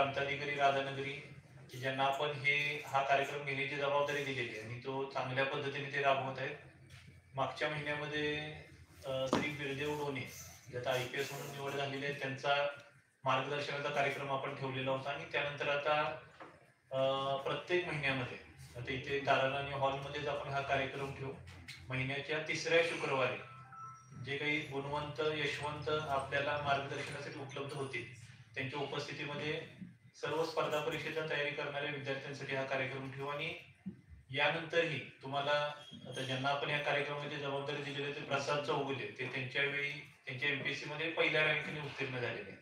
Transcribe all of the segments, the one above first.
प्रांताधिकारी राधानगरी ज्यांना आपण हा कार्यक्रम घेण्याची जबाबदारी दिलेली आहे आणि तो चांगल्या पद्धतीने ते राबवत आहेत. मागच्या महिन्यामध्ये श्री बिरदेव डोने जे आता IPS म्हणून निवड झालेले आहेत त्यांचा मार्गदर्शनाचा कार्यक्रम आपण ठेवलेला होता आणि त्यानंतर आता प्रत्येक महिन्यामध्ये आता इथे ताराराणी हॉलमध्येच आपण हा कार्यक्रम ठेवू. महिन्याच्या 3ऱ्या शुक्रवारी जे काही गुणवंत यशवंत आपल्याला मार्गदर्शनासाठी उपलब्ध होतील त्यांच्या उपस्थितीमध्ये सर्व स्पर्धा परीक्षेच्या तयारी करणाऱ्या विद्यार्थ्यांसाठी हा कार्यक्रम ठेवू आणि यानंतरही तुम्हाला आता ज्यांना आपण या कार्यक्रमाची जबाबदारी दिलेली आहे ते प्रसाद चौगुले ते त्यांच्या वेळी त्यांच्या MPSC मध्ये पहिल्या रँकने उत्तीर्ण झालेले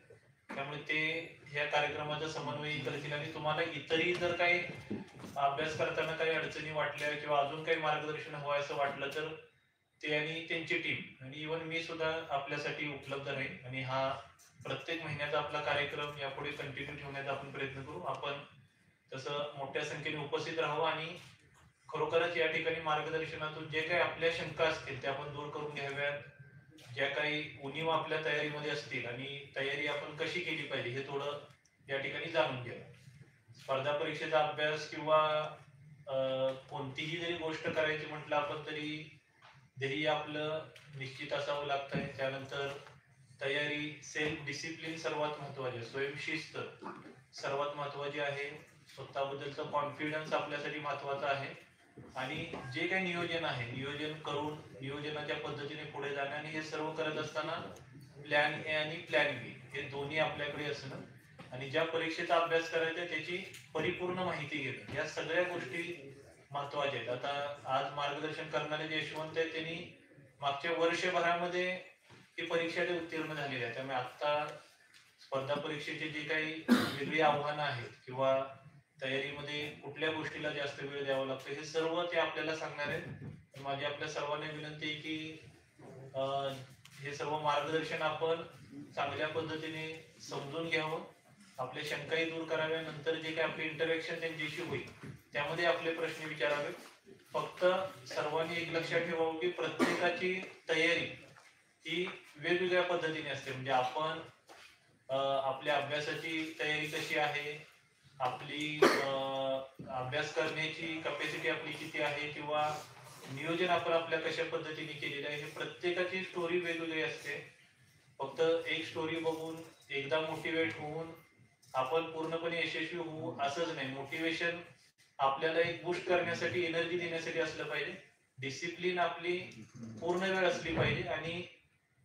त्यामुळे ते ह्या कार्यक्रमाचा समन्वय करतील आणि तुम्हाला इतरही जर काही अभ्यास करताना काही अडचणी वाटल्या किंवा अजून काही मार्गदर्शन हवं असं वाटलं तर ते आणि त्यांची टीम आणि इव्हन मी सुद्धा आपल्यासाठी उपलब्ध राहील आणि हा प्रत्येक महिन्याचा आपला कार्यक्रम यापुढे कंटिन्यू ठेवण्याचा आपण प्रयत्न करू. आपण तसं मोठ्या संख्येने उपस्थित राहू आणि खरोखरच या ठिकाणी मार्गदर्शनातून जे काही आपल्या शंका असतील त्या आपण दूर करून घ्याव्यात. ज्या काही उणीव आपल्या तयारीमध्ये असतील आणि तयारी आपण कशी केली पाहिजे हे थोडं या ठिकाणी जाणून घ्या. स्पर्धा परीक्षेचा अभ्यास किंवा कोणतीही जरी गोष्ट करायची म्हटलं आपण तरी ध्येय आपलं निश्चित असावं लागतंय. त्यानंतर तयारी, सेल्फ डिसिप्लिन सर्वात महत्वाचे, स्वयंशिस्त सर्वात महत्वाची आहे. स्वतःबद्दलचा कॉन्फिडन्स आपल्यासाठी महत्वाचा आहे आणि जे काही नियोजन आहे नियोजन करून नियोजनाच्या पद्धतीने पुढे जाणं आणि हे सर्व करत असताना प्लॅन A आणि प्लॅन B हे दोन्ही आपल्याकडे असणं आणि ज्या परीक्षेचा अभ्यास करायचा त्याची परिपूर्ण माहिती घेणं या सगळ्या गोष्टी महत्वाच्या आहेत. आता आज मार्गदर्शन करणारे जे यशवंत आहेत त्यांनी मागच्या वर्षभरामध्ये ही परीक्षा उत्तीर्ण झालेली आहे. त्यामुळे आता स्पर्धा परीक्षेचे जे काही वेगळी आव्हानं आहेत किंवा तयारीमध्ये कुठल्या गोष्टीला जास्त वेळ द्यावा लागतो हे सर्व ते आपल्याला सांगणार आहेत. माझी आपल्या सर्वांना विनंती आहे की हे सर्व मार्गदर्शन आपण चांगल्या पद्धतीने समजून घ्यावं, आपल्या शंकाही दूर कराव्या, नंतर जे काही आपले इंटरॅक्शन त्यांच्याशी होईल त्यामध्ये आपले प्रश्न विचारावे. फक्त सर्वांनी एक लक्षात ठेवावं की प्रत्येकाची तयारी ही वेगवेगळ्या पद्धतीने असते. म्हणजे आपण आपल्या अभ्यासाची तयारी कशी आहे, आपली अभ्यास करण्याची कॅपॅसिटी आपली किती आहे किंवा नियोजन आपण आपल्या कशा पद्धतीने केलेलं आहे हे प्रत्येकाची स्टोरी वेगवेगळी असते. फक्त एक स्टोरी बघून एकदा मोटिवेट होऊन आपण पूर्णपणे यशस्वी होऊ असंच नाही. मोटिवेशन आपल्याला एक बूस्ट करण्यासाठी, एनर्जी देण्यासाठी असलं पाहिजे. डिसिप्लिन आपली पूर्ण वेळ असली पाहिजे आणि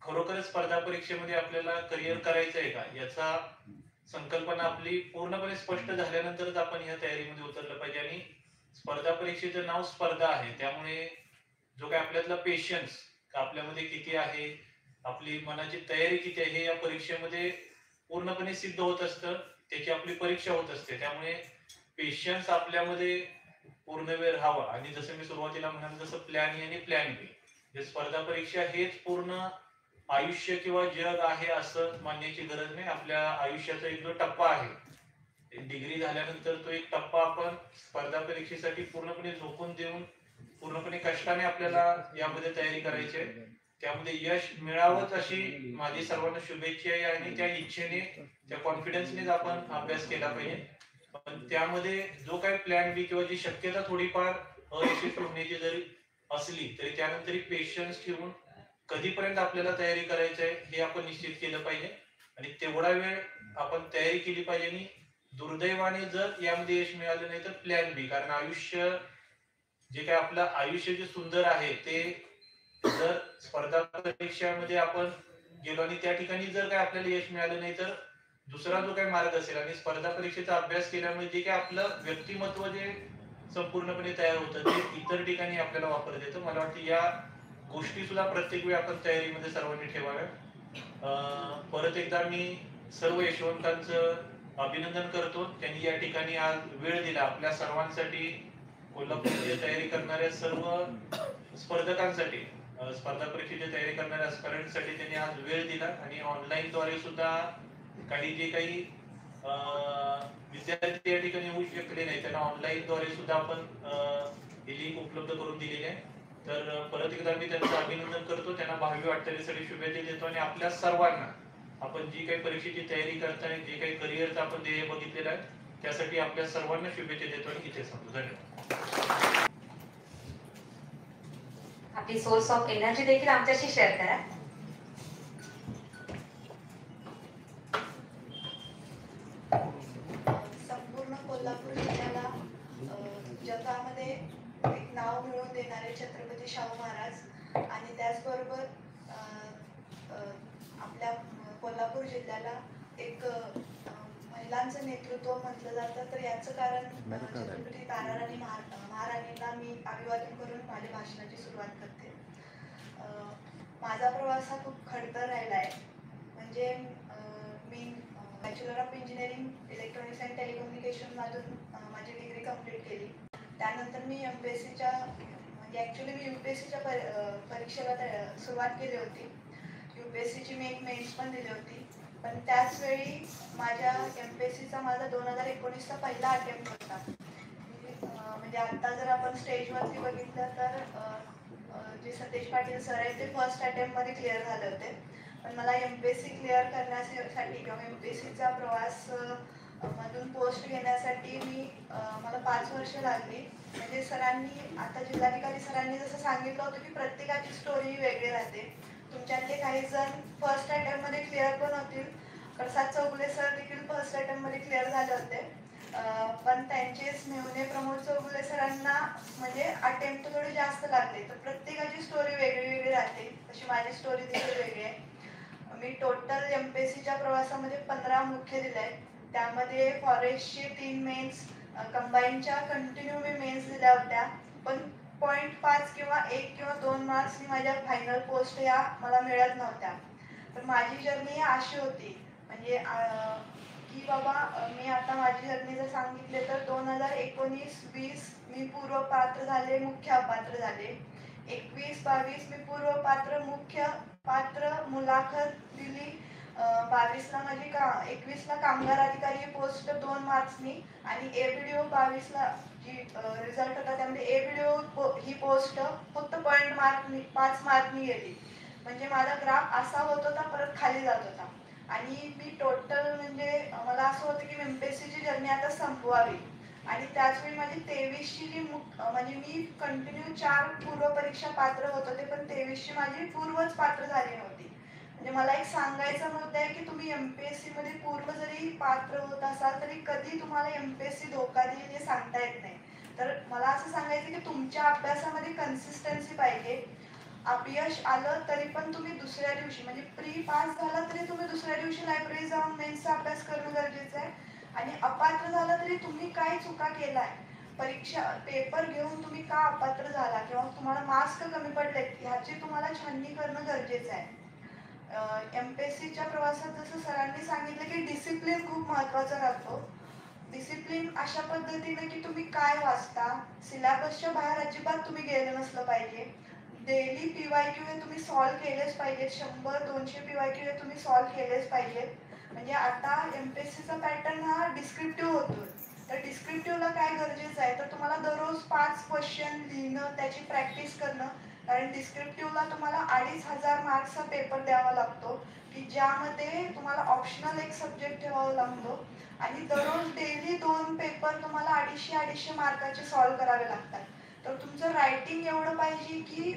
खरोखरच स्पर्धा परीक्षेमध्ये आपल्याला करिअर करायचं आहे का याचा संकल्पना आपली पूर्णपणे स्पष्ट झाल्यानंतरच आपण या तयारीमध्ये उतरलं पाहिजे. आणि स्पर्धा परीक्षेचं नाव स्पर्धा आहे त्यामुळे जो काही आपल्यातला पेशन्स आपल्यामध्ये किती आहे, आपली मनाची तयारी किती आहे हे या परीक्षेमध्ये पूर्णपणे सिद्ध होत असतं. त्याची आपली परीक्षा होत असते. त्यामुळे पेशन्स आपल्यामध्ये पूर्ण वेळ राहावा आणि जसं मी सुरुवातीला म्हणालो तसं प्लॅन A आणि प्लॅन B हे स्पर्धा परीक्षा हेच पूर्ण आयुष्य किंवा जग आहे असं मानण्याची गरज नाही. आपल्या आयुष्याचा एक जो टप्पा आहे डिग्री झाल्यानंतर तो एक टप्पा आपण स्पर्धा परीक्षेसाठी पूर्णपणे झोकून देऊन पूर्णपणे कष्टाने आपल्याला यामध्ये तयारी करायची आहे. त्यामध्ये यश मिळावंच अशी माझी सर्वांना शुभेच्छा आहे आणि त्या इच्छेने त्या कॉन्फिडन्सनेच आपण अभ्यास केला पाहिजे. पण त्यामध्ये जो काही प्लॅन B किंवा जी शक्यता थोडीफार अयशस्वी होण्याची जरी असली तरी त्यानंतर पेशन्स ठेवून कधीपर्यंत आपल्याला तयारी करायची आहे हे आपण निश्चित केलं पाहिजे आणि तेवढा वेळ आपण तयारी केली पाहिजे. आणि दुर्दैवाने जर यामध्ये यश मिळालं नाही तर प्लॅन B, कारण आयुष्य जे काही आपलं आयुष्य जे सुंदर आहे ते जर स्पर्धा परीक्षामध्ये आपण गेलो आणि त्या ठिकाणी जर काही आपल्याला यश मिळालं नाही तर दुसरा जो काही मार्ग असेल आणि स्पर्धा परीक्षेचा अभ्यास केल्यामुळे जे काही आपलं व्यक्तिमत्व जे संपूर्णपणे तयार होतं ते इतर ठिकाणी आपल्याला वापरता येतं. मला वाटतं या गोष्टी सुद्धा प्रत्येक वेळी आपण तयारीमध्ये सर्वांनी ठेवाव्या. परत एकदा मी सर्व यशवंतांचं अभिनंदन करतो. त्यांनी या ठिकाणी आज वेळ दिला आपल्या सर्वांसाठी, कोल्हापूरची तयारी करणाऱ्या सर्व स्पर्धकांसाठी, स्पर्धा परीक्षेची तयारी करणाऱ्या स्पर्धकांसाठी त्यांनी आज वेळ दिला आणि ऑनलाईन द्वारे सुद्धा काही जे काही विद्यार्थी या ठिकाणी येऊ शकले नाही त्यांना ऑनलाईन द्वारे सुद्धा आपण ही लिंक उपलब्ध करून दिलेली आहे. तर परत एकदा मी त्यांचं अभिनंदन करतो, त्यांना भावी वाटचालीसाठी शुभेच्छा देतो आणि आपल्या सर्वांना आपण जी काही परीक्षेची तयारी करताय, जे काही करिअरचं आपण ध्येय बघितलेलं आहे, त्यासाठी आपल्या सर्वांना शुभेच्छा देतो आणि इथे सांगतो. धन्यवाद. आपली सोर्स ऑफ एनर्जी देखील आमच्याशी शेअर करा. संपूर्ण कोल्हापूर जिल्ह्याला जगामध्ये एक नाव मिळवून देणारे छत्रपती शाहू महाराज आणि त्याचबरोबर आपल्या कोल्हापूर जिल्ह्याला एक महिलांचं नेतृत्व म्हटलं जातं. तर याचं कारण छत्रपती ताराराणी महाराणींना मी अभिवादन करून माझ्या भाषणाची सुरुवात करते. माझा प्रवास हा खूप खडतर राहिला आहे. म्हणजे मी bachelor of engineering electronics and telecommunication मधून माझी डिग्री कंप्लीट केली. त्यानंतर मी MPSCच्या म्हणजे ॲक्च्युली मी UPSCच्या परीक्षेला सुरुवात केली होती. UPSCची मी एक मेन्स पण दिली होती. पण त्याच वेळी माझ्या MPSCचा माझा 2019चा पहिला अटेम्प्ट होता. म्हणजे आता जर आपण स्टेजवरती बघितलं तर जे सतेज पाटील सर आहेत ते फर्स्ट अटेम्प्टमध्ये क्लिअर झाले होते. पण मला MPSC क्लिअर करण्यासाठी किंवा MPSCचा प्रवास मधून पोस्ट घेण्यासाठी मला 5 वर्ष लागली. म्हणजे सरांनी आता जिल्हाधिकारी सरांनी जसं सांगितलं होतं की प्रत्येकाची स्टोरी वेगळी राहते. तुमच्यातले काही जण फर्स्ट अटेम्प्टमध्ये क्लिअर पण होतील. प्रसाद चौगुले सर देखील फर्स्ट अटेम्प्टमध्ये क्लिअर झाले होते. पण त्यांचेच मेहुणे प्रमोद चौगुले सरांना म्हणजे अटेम्प्ट थोडे जास्त लागले. तर प्रत्येकाची स्टोरी वेगळी वेगळी राहते. तशी माझी स्टोरी देखील वेगळी आहे. मी टोटल MPSCच्या प्रवासामध्ये 15 मुख्य दिले आहेत. त्यामध्ये फॉरेस्टचे 3 मेन्स, कंबाईनच्या कंटिन्यू मी मेन्स दिल्या होत्या. पण 0.5 किंवा 1 किंवा 2 मार्क्सनी माझ्या फायनल पोस्ट या मला मिळत नव्हत्या. तर माझी जर्नी अशी होती म्हणजे की बाबा मी आता माझी जर्नी जर सांगितले तर 2019-20 मी पूर्व पात्र झाले, मुख्य अपात्र झाले. 21-22 मी पूर्व पात्र, मुख्य पात्र मुलाखत दिली. 22ला माझी 21ला कामगार अधिकारी पोस्ट 2 मार्क्सनी आणि ABDO 22ला जी रिझल्ट होता त्यामध्ये ABDO ही पोस्ट फक्त 5 मार्कनी गेली. म्हणजे माझा ग्राफ असा होत होता, परत खाली जात होता. आणि मी टोटल म्हणजे मला असं होतं की MPSCची जर्नी आता संपवावी. आणि त्याचवेळी माझी 23ची जी म्हणजे मी कंटिन्यू 4 पूर्व परीक्षा पात्र होत होते, पण 23ची माझी पूर्वच पात्र झाली नव्हती. म्हणजे मला एक सांगायचा मुद्दा आहे की तुम्ही MPSC मध्ये पूर्व जरी पात्र होत असाल तरी कधी तुम्हाला MPSC धोका देईल हे सांगता येत नाही. तर मला असं सांगायचं की तुमच्या अभ्यासामध्ये कन्सिस्टन्सी पाहिजे. अपयश आलं तरी पण तुम्ही दुसऱ्या दिवशी म्हणजे प्री पास झाला तरी तुम्ही दुसऱ्या दिवशी लायब्ररी जाऊन मेन्सचा अभ्यास करणं गरजेचं आहे. आणि अपात्र झाला तरी तुम्ही काय चुका केलाय, परीक्षा पेपर घेऊन तुम्ही का अपात्र झाला किंवा तुम्हाला मार्क्स कमी पडले ह्याची तुम्हाला छाननी करणं गरजेचं आहे. MPSCच्या प्रवासात जसं सरांनी सांगितलं की डिसिप्लिन खूप महत्त्वाचा राहतो. डिसिप्लिन अशा पद्धतीने की तुम्ही काय वाचता, सिलेबसच्या बाहेर अजिबात तुम्ही गेलं नसलं पाहिजे. डेली PYQ हे तुम्ही सॉल्व्ह केलेच पाहिजेत. 100-200 PYQ हे तुम्ही सॉल्व्ह केलेच पाहिजेत. म्हणजे आता MPSCचा पॅटर्न हा डिस्क्रिप्टिव्ह होतो. तर डिस्क्रिप्टिव्हला काय गरजेचं आहे तर तुम्हाला दररोज 5 क्वेश्चन लिहिणं, त्याची प्रॅक्टिस करणं. कारण डिस्क्रिप्टिव्हला तुम्हाला 2500 मार्क्सचा पेपर द्यावा लागतो की ज्यामध्ये तुम्हाला ऑप्शनल एक सब्जेक्ट ठेवावा लागतो. आणि दररोज डेली 2 पेपर तुम्हाला 250 मार्काचे सॉल्व्ह करावे लागतात. तर तुमचं रायटिंग एवढं पाहिजे की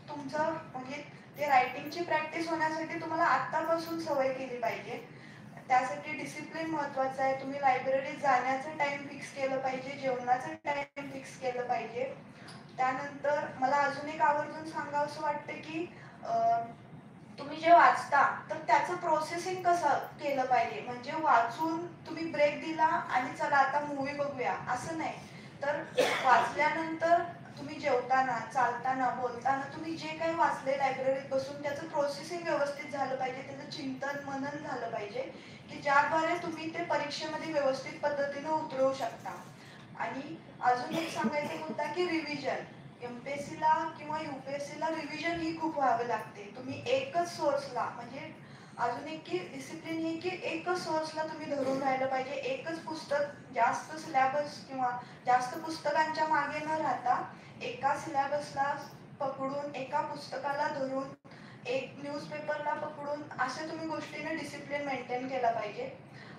तुमचं म्हणजे ते रायटिंगची प्रॅक्टिस होण्यासाठी तुम्हाला आत्तापासून सवय केली पाहिजे. त्यासाठी डिसिप्लिन महत्त्वाचं आहे. तुम्ही लायब्ररीत जाण्याचं टाइम फिक्स केलं पाहिजे, जेवणाचं टाइम फिक्स केलं पाहिजे. त्यानंतर मला अजून एक आवर्जून सांगावंसं वाटतं की तुम्ही जे वाचता तर त्याचं प्रोसेसिंग कसं केलं पाहिजे. म्हणजे वाचून तुम्ही ब्रेक दिला आणि चला आता मूवी बघूया असं नाही. तर वाचल्यानंतर तुम्ही जेवताना, चालताना, बोलताना तुम्ही जे काही वाचले लायब्ररीत बसून त्याचं प्रोसेसिंग व्यवस्थित झालं पाहिजे, त्याचं चिंतन मनन झालं पाहिजे की ज्याद्वारे तुम्ही ते परीक्षेमध्ये व्यवस्थित पद्धतीने उतरवू शकता. आणि अजून एक सांगायचा मुद्दा की रिव्हिजन. MPSCला किंवा UPSCला रिव्हिजन ही खूप व्हावी लागते. तुम्ही एकच सोर्सला म्हणजे अजून एक की डिसिप्लिन ही की एकच सोर्सला तुम्ही धरून राहिलं पाहिजे. एकच पुस्तक, जास्त सिलेबस किंवा जास्त पुस्तकांच्या मागे न राहता एका सिलेबसला पकडून, एका पुस्तकाला धरून एक न्यूजपेपरला पकडून अशा तुम्ही गोष्टीने डिसिप्लिन मेंटेन केला पाहिजे.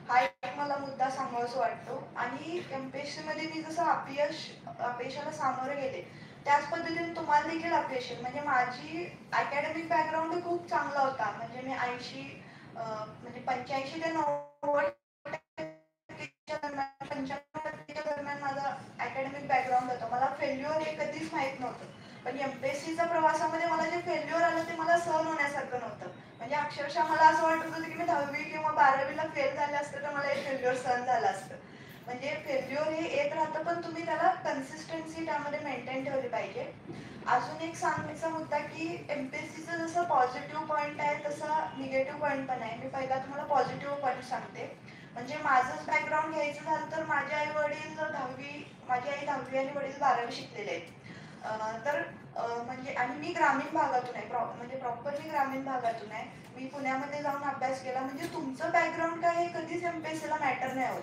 हा एक मला मुद्दा सांगावासा वाटतो. आणि एमपीएससी मध्ये मी जसं अपयशाला सामोरे गेले त्याच पद्धतीने तुम्हाला देखील अपयश येईल. म्हणजे माझी अकॅडमिक बॅकग्राऊंड खूप चांगला होता. म्हणजे मी 85 ते 90% दरम्यान 95% दरम्यान माझा अकॅडमिक बॅकग्राऊंड होता. मला फेल्युअर हे कधीच माहित नव्हतं. पण एमपीएससीच्या प्रवासामध्ये मला जे फेल्युअर आलं ते मला सहन होण्यासारखं नव्हतं. म्हणजे अक्षरशः मला असं वाटत होतं की मी 10वी किंवा 12वीला फेल झाले असते तर मला हे फेल्युअर सहन झालं असतं. म्हणजे फेल्युअर हे येत राहतं, पण तुम्ही त्याला कन्सिस्टन्सी त्यामध्ये मेंटेन ठेवली पाहिजे. अजून एक सांगायचा मुद्दा की एमपीएससीचं जसं पॉझिटिव्ह पॉईंट आहे तसा निगेटिव्ह पॉईंट पण आहे. मी पहिला तुम्हाला पॉझिटिव्ह पॉईंट सांगते. म्हणजे माझंच बॅकग्राऊंड घ्यायचं झालं तर माझे आई वडील 10वी, माझी आई 10वी आणि वडील 12वी शिकलेले आहेत. म्हणजे आणि मी ग्रामीण भागातून आहे. म्हणजे प्रॉपर मी ग्रामीण भागातून आहे. मी पुण्यामध्ये जाऊन अभ्यास केला. म्हणजे तुमचं बॅकग्राऊंड काय हे कधीच एमपीएससीला मॅटर नाही होत.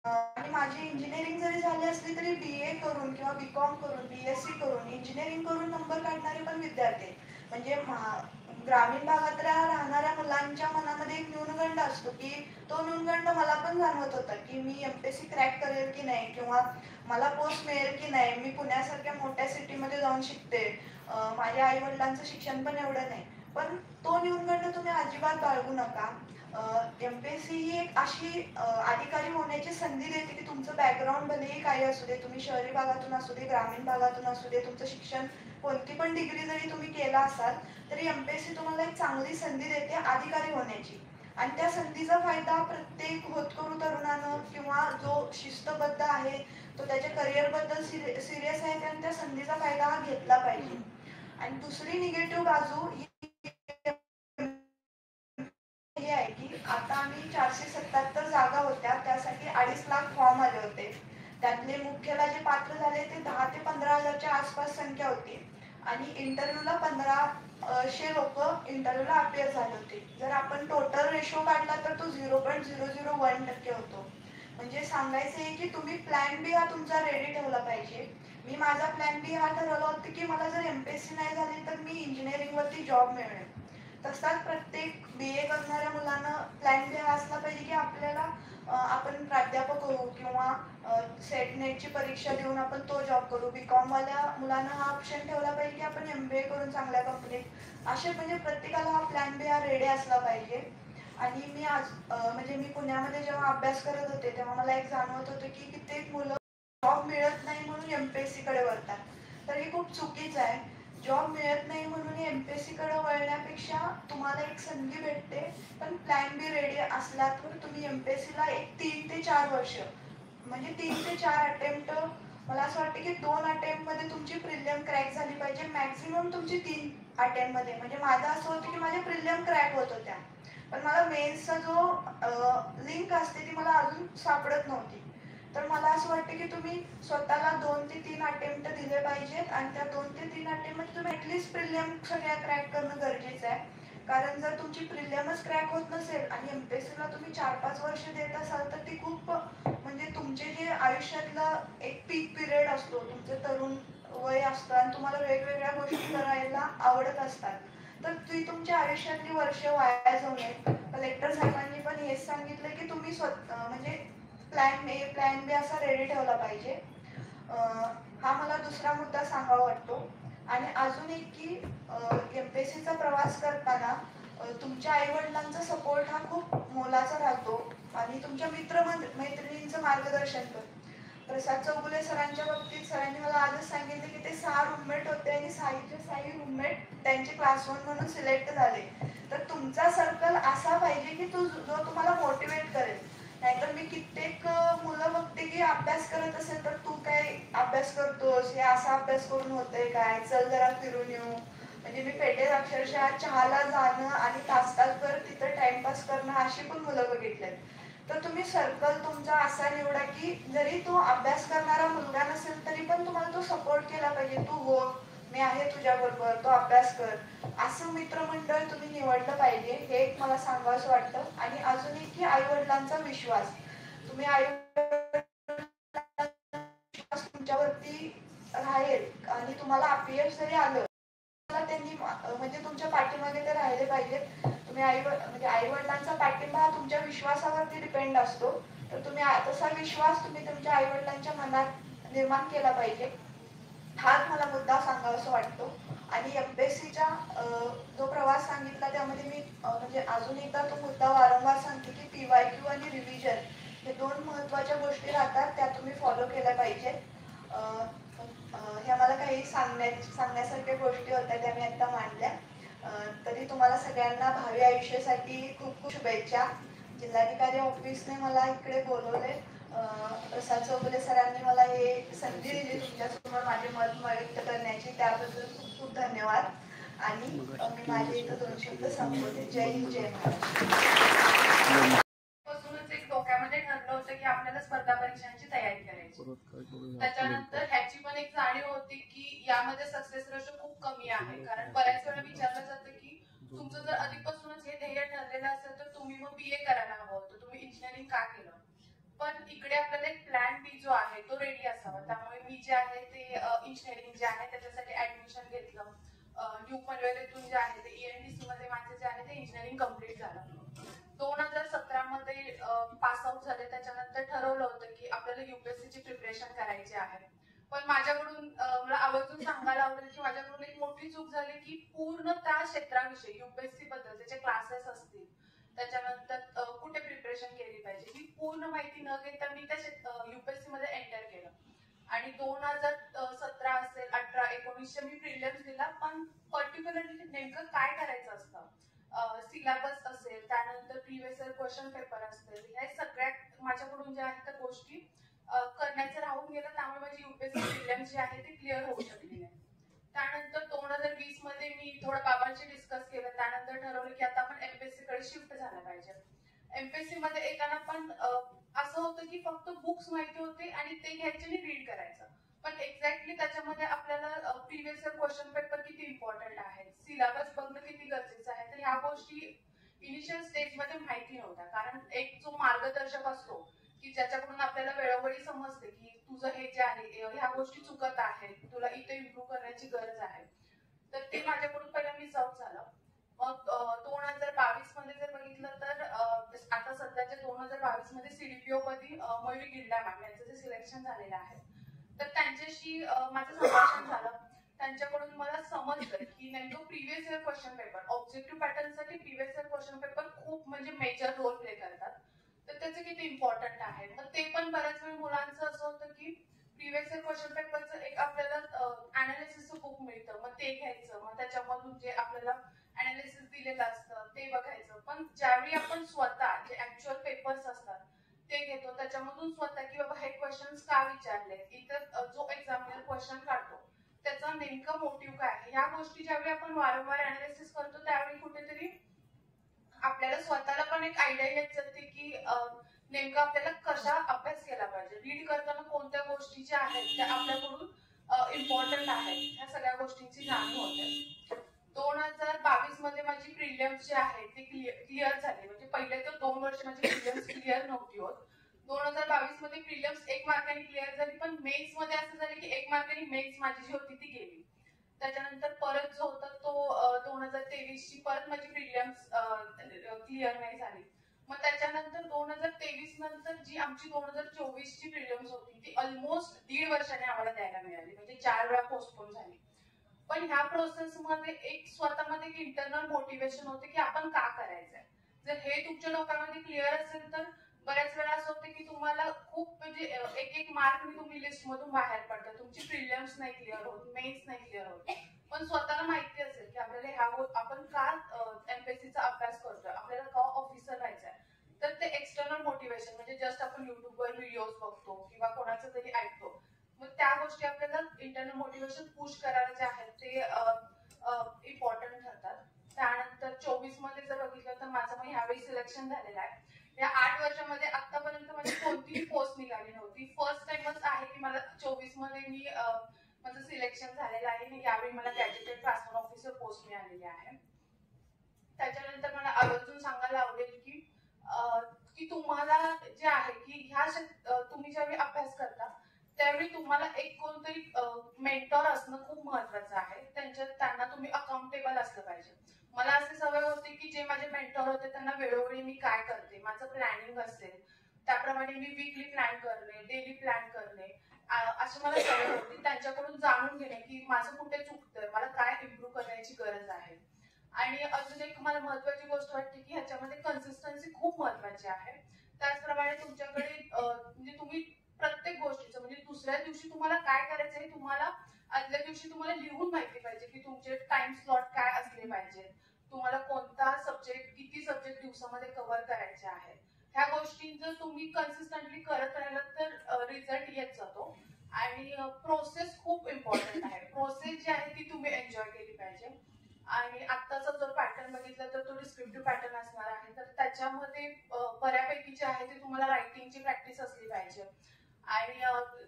आणि माझी इंजिनिअरिंग जरी झाली असली तरी बीए करून किंवा बीकॉम करून, बीएससी करून, इंजिनिअरिंग करून नंबर काढणारे पण विद्यार्थी. म्हणजे ग्रामीण भागातल्या राहणाऱ्या मुलांच्या मनामध्ये एक न्यूनगंड असतो की तो न्यूनगंड मला पण जाणवत होता की मी एमपीएससी क्रॅक करेल की नाही किंवा मला पोस्ट मिळेल की नाही. मी पुण्यासारख्या मोठ्या सिटीमध्ये जाऊन शिकते. माझ्या आई वडिलांचं शिक्षण पण एवढं नाही. पण तो न्यूनगंड तुम्ही अजिबात बाळगू नका. एमपीएससी ही एक अशी अधिकारी होण्याची संधी देते की तुमचं बॅकग्राऊंड भलेही काही असू दे, तुम्ही शहरी भागातून असू दे, ग्रामीण भागातून असू दे, तुमचं शिक्षण कोणती पण डिग्री जरी तुम्ही केला असाल तरी एमपीएससी तुम्हाला एक चांगली संधी देते अधिकारी होण्याची. आणि त्या संधीचा फायदा प्रत्येक होतकरू तरुणानं किंवा जो शिस्तबद्ध आहे, तो त्याच्या करिअर बद्दल सिरियस आहे, त्याने त्या संधीचा फायदा हा घेतला पाहिजे. आणि दुसरी निगेटिव्ह बाजू ही हे आहे की आता आम्ही 477 जागा होत्या, त्यासाठी 2.5 लाख फॉर्म आले होते. त्यातले मुख्यला जे पात्र झाले ते 10 ते 15,000च्या आसपास संख्या होती. आणि इंटरव्ह्यूला 1500 लोक इंटरव्ह्यूला अपिअर झाले होते. जर आपण टोटल रेशो काढला तर तो 0.001% होतो. म्हणजे सांगायचं आहे की तुम्ही प्लॅन बी हा तुमचा रेडी ठेवला पाहिजे. मी माझा प्लॅन बी हा ठरवला होता की मला जर एमपीएससी नाही झाली तर मी इंजिनिअरिंग वरती जॉब मिळवेल. तसाच प्रत्येक बीए करणाऱ्या मुलांना प्लॅन बी हा असला पाहिजे की आपल्याला आपण प्राध्यापक होऊ किंवा सेट नेटची परीक्षा देऊन आपण तो जॉब करू. बीकॉम वाल्या मुलांना हा ऑप्शन ठेवला पाहिजे की आपण एमबीए करून चांगल्या कंपनीत असे. म्हणजे प्रत्येकाला हा प्लॅन बी हा रेडी असला पाहिजे. आणि मी म्हणजे मी पुण्यामध्ये जेव्हा अभ्यास करत होते तेव्हा मला एक जाणवत होतं की कित्येक मुलं जॉब मिळत नाही म्हणून एमपीएससी कडे वळतात. तर हे खूप चुकीचं आहे. जॉब मिळत नाही म्हणून एमपीएससी कडे वळण्यापेक्षा तुम्हाला एक संधी भेटते, पण प्लॅन बी रेडी असला तर तुम्ही एमपीएससीला एक 3 ते 4 वर्ष, म्हणजे 3 ते 4 अटेम्प्ट, मला असं वाटतं की 2 अटेम्प्ट मध्ये तुमची प्रिलियम क्रॅक झाली पाहिजे. मॅक्झिमम तुमची 3 अटेम्प्ट मध्ये. म्हणजे माझं असं होतं की माझ्या प्रिलियम क्रॅक होत होत्या, पण मला मेन्सचा जो लिंक असते ती मला अजून सापडत नव्हती. तर मला असं वाटतं की तुम्ही स्वतःला 2 ते 3 अटेम्प्ट दिले पाहिजेत आणि त्या 2 ते 3 अटेम्प्ट मध्ये तुम्ही ऍटलीस्ट प्रिलियम सगळ्या क्रॅक करणं गरजेचं आहे. कारण जर तुमची प्रिलियमच क्रॅक होत नसेल आणि एमपीएससीला तुम्ही 4-5 वर्ष देत असाल तर ती खूप, म्हणजे तुमचे जे आयुष्यातला एक पीक पिरियड असतो, तुमचं तरुण वय असतं आणि तुम्हाला वेगवेगळ्या गोष्टी करायला आवडत असतात, तर ती तुमच्या आयुष्यातली वर्ष वाया जाऊ नये. कलेक्टर साहेबांनी पण हेच सांगितलं की तुम्ही म्हणजे प्लॅन ए प्लॅन बी असा रेडी ठेवला पाहिजे. हा मला दुसरा मुद्दा सांगावा वाटतो. आणि अजून एक की एमपीएससीचा प्रवास करताना तुमच्या आई वडिलांचा सपोर्ट हा खूप मोलाचा राहतो आणि तुमच्या मैत्रिणींचं मार्गदर्शन पण. प्रसाद चौगुले सरांच्या बाबतीत सरांनी मला आजच सांगितलं की ते 6 रूममेट होते आणि 6 रूममेट त्यांचे क्लास 1 म्हणून सिलेक्ट झाले. तर तुमचा सर्कल असा पाहिजे की जो तुम्हाला मोटिवेट करेल. नाहीतर मी कित्येक मुलं बघते की अभ्यास करत असेल तर तू काय अभ्यास करतोस, हे असा अभ्यास करून होतंय काय, चल जरा फिरून येऊ. म्हणजे मी पेठेत अक्षरशः चहाला जाणं आणि तास तासभर तिथं टाइमपास करणं अशी पण मुलं बघितलेत. तर तुम्ही सर्कल तुमचा असा निवडा की जरी तो अभ्यास करणारा मुलगा नसेल तरी पण तुम्हाला तो सपोर्ट केला पाहिजे. तू हो, मी आहे तुझ्या बरोबर, तो अभ्यास कर, असं मित्रमंडळ तुम्ही निवडलं पाहिजे. हे एक मला सांगावंसं वाटतं. आणि अजून एक की आई वडिलांचा विश्वास. तुम्ही आई तुमच्यावरती राहील आणि तुम्हाला अपयश जरी आलं त्यांनी तुमच्या पाठीमागे ते राहिले पाहिजेत. तुम्ही म्हणजे आई वडिलांचा पाठिंबा हा तुमच्या विश्वासावरती डिपेंड असतो. तर तुम्ही तसा विश्वास तुम्ही तुमच्या आई वडिलांच्या मनात निर्माण केला पाहिजे. हाच मला मुद्दा सांगावासा वाटतो. आणि एमपीएससीचा जो प्रवास सांगितला त्यामध्ये मी म्हणजे अजून एकदा तो मुद्दा वारंवार सांगते की PYQ आणि रिव्हिजन हे 2 महत्त्वाच्या गोष्टी राहतात, त्या तुम्ही फॉलो केल्या पाहिजे. ह्या मला काही सांगण्यासारख्या गोष्टी होत्या, त्या मी आता मांडल्या. तरी तुम्हाला सगळ्यांना भावी आयुष्यासाठी खूप खूप शुभेच्छा. जिल्हाधिकारी ऑफिसने मला इकडे बोलवले. प्रसाद चौगुले सरांनी मला हे संधी दिली तुमच्यासमोर माझे मत व्यक्त करण्याची, त्याबद्दल खूप खूप धन्यवाद. आणि मी माझे इथं 2 शब्द संबोधले. जय हिंद, जय महाराष्ट्र. पासूनच एक डोक्यामध्ये ठरलं होतं की आपल्याला स्पर्धा परीक्षांची तयारी करायची. त्याच्यानंतर ह्याची पण एक जाणीव होती की यामध्ये सक्सेस रेशो खूप कमी आहे. कारण बऱ्याच वेळा विचारलं जातं की तुमचं जर आधीपासूनच हे ध्येय ठरलेलं असेल तर तुम्ही मग BA करायला हवं होतं, तुम्ही इंजिनिअरिंग का केलं. पण इकडे आपल्याला एक प्लॅन बी जो आहे तो रेडी असावा. त्यामुळे मी जे आहे ते इंजिनिअरिंग जे आहे त्याच्यासाठी ऍडमिशन घेतलं. न्यू पनवेलीतून जे आहे ते ENTC मध्ये माझे जे आहे ते इंजिनिअरिंग कम्प्लीट झालं. 2017 मध्ये पास आउट झाले. त्याच्यानंतर ठरवलं होतं की आपल्याला UPSC ची प्रिपरेशन करायची आहे. पण माझ्याकडून मला आवर्जून सांगायला आवडेल की माझ्याकडून एक मोठी चूक झाली की पूर्ण त्या क्षेत्राविषयी UPSC बद्दल त्याचे क्लासेस असतील, त्याच्यानंतर कुठे प्रिपरेशन केली पाहिजे ही पूर्ण माहिती न घेता मी त्या UPSC मध्ये एंटर केलं. आणि 2017 असेल 18, 19 मी प्रिलिम्स दिला. पण पर्टिक्युलरली नेमकं काय करायचं असतं, सिलेबस असेल, त्यानंतर प्रिव्हियस इयर क्वेश्चन पेपर असतील, ह्या सगळ्यात माझ्याकडून ज्या आहेत त्या गोष्टी करण्याचं राहून गेलं. त्यामुळे माझी UPSC प्रिलिम्स जे आहे ते क्लिअर होऊ शकली नाही. त्यानंतर 2020 मध्ये मी थोडं बाबांशी डिस्कस केलं. त्यानंतर ठरवलं की आता आपण MPSC कडे शिफ्ट झालं पाहिजे. MPSC मध्ये येताना पण असं होतं की फक्त बुक्स माहिती होते आणि ते घ्यायचे आणि रीड करायचं. पण एक्झॅक्टली त्याच्यामध्ये आपल्याला प्रिव्हियस इयर क्वेश्चन पेपर किती इम्पॉर्टंट आहे, सिलेबस बघणं किती गरजेचं आहे, तर ह्या गोष्टी इनिशियल स्टेजमध्ये माहिती नव्हत्या. कारण एक जो मार्गदर्शक असतो की ज्याच्याकडून आपल्याला वेळोवेळी समजते की तुझं हे जे आहे ह्या गोष्टी चुकत आहेत, तुला इथे इम्प्रूव्ह करण्याची गरज आहे, तर ते माझ्याकडून पहिला मिस आउट झालं. मग 2022 मध्ये जर बघितलं तर आता सध्याच्या 2022 मध्ये CDPO पदी मयुरी गिल्डा मॅम यांचं जे सिलेक्शन झालेलं आहे, तर त्यांच्याशी माझं संभाषण झालं. त्यांच्याकडून मला समजलं की नेमकं previous year question paper, objective पॅटर्नसाठी प्रिव्हियस इयर क्वेश्चन पेपर खूप म्हणजे मेजर रोल प्ले करतात. तर त्याचे किती इम्पॉर्टंट आहे. तर ते पण बऱ्याच वेळ मुलांचं असं होतं की प्रिव्हियस इयर क्वेश्चन पेपरचं एक आपल्याला अनालिसिसचं बुक मिळतं, मग ते घ्यायचं, मग त्याच्यामधून जे आपल्याला अनालिसिस दिलेलं असतं ते बघायचं. पण ज्यावेळी आपण स्वतः जे ऍक्च्युअल पेपर्स असतात ते घेतो, त्याच्यामधून स्वतः की बाबा हे क्वेश्चन्स का विचारले, इतर जो एक्झामिनर क्वेश्चन काढतो त्याचा नेमका मोटिव्ह काय आहे, ह्या गोष्टी ज्यावेळी आपण वारंवार अनालिसिस करतो त्यावेळी कुठेतरी आपल्याला स्वतःला पण एक आयडिया येत जाते की नेमकं आपल्याला कशा अभ्यास केला पाहिजे, रीड करताना कोणत्या गोष्टी ज्या आहेत त्या आपल्याकडून इम्पॉर्टंट आहेत, ह्या सगळ्या गोष्टींची जाणीव होते. 2022 मध्ये माझी प्रिलिम्स जे आहे ते क्लिअर झाली. म्हणजे पहिले तर 2 वर्ष माझी प्रिलिम्स क्लिअर नव्हती होत. 2022 मध्ये प्रिलिम्स 1 मार्काने क्लिअर झाली. पण मेन्स मध्ये असं झालं की 1 मार्काने मेन्स माझी जी होती ती गेली. त्याच्यानंतर परत जो होता तो 2023 ची परत माझी प्रिलिम्स क्लिअर नाही झाली. मग त्याच्यानंतर 2023 नंतर जी आमची 2024 ची प्रिलिम्स होती ती ऑलमोस्ट 1.5 वर्षाने आम्हाला द्यायला मिळाली. म्हणजे 4 वेळा पोस्टपोन झाली. पण ह्या प्रोसेस मध्ये एक स्वतःमध्ये एक इंटरनल मोटिवेशन होते की आपण का करायचंय. जर हे तुमच्या डोक्यामध्ये क्लिअर असेल तर बऱ्याच वेळा असं होतं की तुम्हाला खूप म्हणजे एक मार्क तुम्ही लिस्ट मधून बाहेर पडता, तुमची प्रिलिम्स नाही क्लिअर होत, मेन्स नाही क्लिअर होत. पण स्वतःला माहिती असेल की आपल्याला ह्या आपण का MPSCचा अभ्यास करतोय, आपल्याला का ऑफिसर व्हायचंय, तर ते एक्सटर्नल मोटिवेशन म्हणजे जस्ट आपण युट्यूबवर व्हिडिओज बघतो किंवा कोणाचं तरी ऐकतो, मग त्या गोष्टी आपल्याला इंटरनल मोटिवेशन पुश करायला जे आहेत ते इम्पॉर्टंट ठरतात. त्यानंतर 24 मध्ये जर बघितलं तर माझं मग ह्यावेळी सिलेक्शन झालेलं आहे. या 8 वर्षामध्ये आतापर्यंत माझी कोणतीही पोस्ट निघाली नव्हती. फर्स्ट टाइमच आहे की मला 24 मध्ये मी माझं सिलेक्शन झालेलं आहे आणि यावेळी मला गॅजेटेड ट्रान्सफर ऑफिसर पोस्ट मिळालेली आहे. त्याच्यानंतर मला आवर्जून सांगायला आवडेल की तुम्हाला जे आहे की ह्या तुम्ही ज्यावेळी अभ्यास करता त्यावेळी तुम्हाला एक कोणतरी मेंटॉर असणं खूप महत्वाचं आहे. त्यांना तुम्ही अकाउंटेबल असलं पाहिजे. होणार होते त्यांना वेळोवेळी मी काय करते, माझं प्लॅनिंग असेल त्याप्रमाणे मी वीकली प्लॅन करणे, डेली प्लॅन करणे, अशी मला सवय होती. त्यांच्याकडून जाणून घेणे की माझं कुठे चुकतंय, मला काय इम्प्रूव्ह करण्याची गरज आहे. आणि अजून एक मला महत्वाची गोष्ट वाटते की ह्याच्यामध्ये कन्सिस्टन्सी खूप महत्वाची आहे. त्याचप्रमाणे तुमच्याकडे म्हणजे तुम्ही प्रत्येक गोष्टीचं म्हणजे दुसऱ्या दिवशी तुम्हाला काय करायचं हे तुम्हाला आदल्या दिवशी तुम्हाला लिहून माहिती पाहिजे की तुमचे टाइम स्लॉट काय असले पाहिजे, तुम्हाला कोणता सब्जेक्ट किती सब्जेक्ट दिवसामध्ये कव्हर करायचे आहेत. ह्या गोष्टी जर तुम्ही कन्सिस्टंटली करत राहिलात तर रिझल्ट येत जातो. आणि प्रोसेस खूप इम्पॉर्टंट आहे. प्रोसेस जी आहे ती तुम्ही एन्जॉय केली पाहिजे. आणि आत्ताचा जर पॅटर्न बघितला तर तो डिस्क्रिप्टिव्ह पॅटर्न असणार आहे. तर त्याच्यामध्ये बऱ्यापैकी जे आहे ते तुम्हाला रायटिंगची प्रॅक्टिस असली पाहिजे. आणि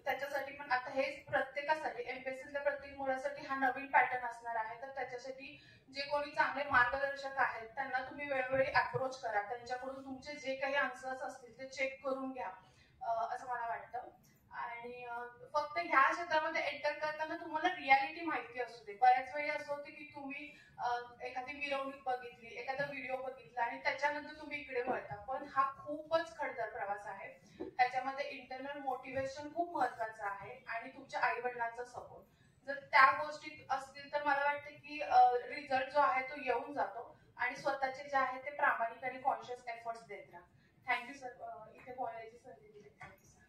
त्याच्यासाठी पण आता हे प्रत्येकासाठी एमपीएससीतल्या प्रत्येक मुलासाठी हा नवीन पॅटर्न असणार आहे. तर त्याच्यासाठी जे कोणी चांगले मार्गदर्शक आहेत त्यांना तुम्ही वेळोवेळी अप्रोच करा, त्यांच्याकडून तुमचे जे काही आन्सर्स असतील ते चेक करून घ्या असं मला वाटतं. आणि फक्त ह्या क्षेत्रामध्ये एंटर करताना तुम्हाला रियालिटी माहिती असू दे. बऱ्याच वेळी असं होते की तुम्ही एखादी मिरवणूक बघितली, एखादा व्हिडिओ बघितला आणि त्याच्यानंतर तुम्ही इकडे वळता, पण हा खूपच खडतर प्रवास आहे. त्याच्यामध्ये इंटरनल मोटिवेशन खूप महत्वाचं आहे आणि तुमच्या आई वडिलांचा सपोर्ट जर त्या गोष्टी असतील तर मला वाटतं की रिझल्ट जो आहे तो येऊन जातो. आणि स्वतःचे जे आहे ते प्रामाणिक आणि कॉन्शियस एफर्ट्स देत राहा. थँक्यू सर, इथे बोलायची संधी दिली. Thank you sir.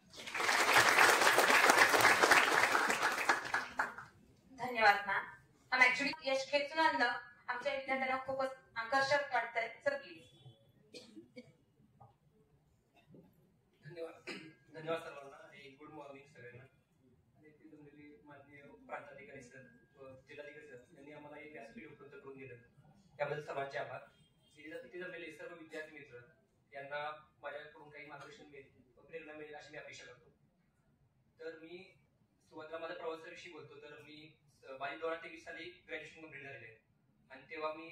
धन्यवाद मॅम. ऍक्च्युली यश खेचून आणलं आमच्या विद्यार्थ्यांना खूपच आकर्षक वाटतंय. Sir please. धन्यवाद सर्वांना आणि गुड मॉर्निंग सगळ्यांना. आणि ती जमलेली माननीय प्रांताधिकारी सर व जिल्हाधिकारी सर यांनी आम्हाला एक व्यासपीठ उपलब्ध करून दिलं, त्याबद्दल सर्वांचे आभार. तिथे जमलेले सर्व विद्यार्थी मित्र यांना माझ्याकडून काही मार्गदर्शन मिळेल व प्रेरणा मिळेल अशी मी अपेक्षा करतो. तर मी सुरुवातीला माझ्या प्रवासाविषयी बोलतो. तर मी माझी 2023 साली ग्रॅज्युएशन कंप्लीट झालेले आहे आणि तेव्हा मी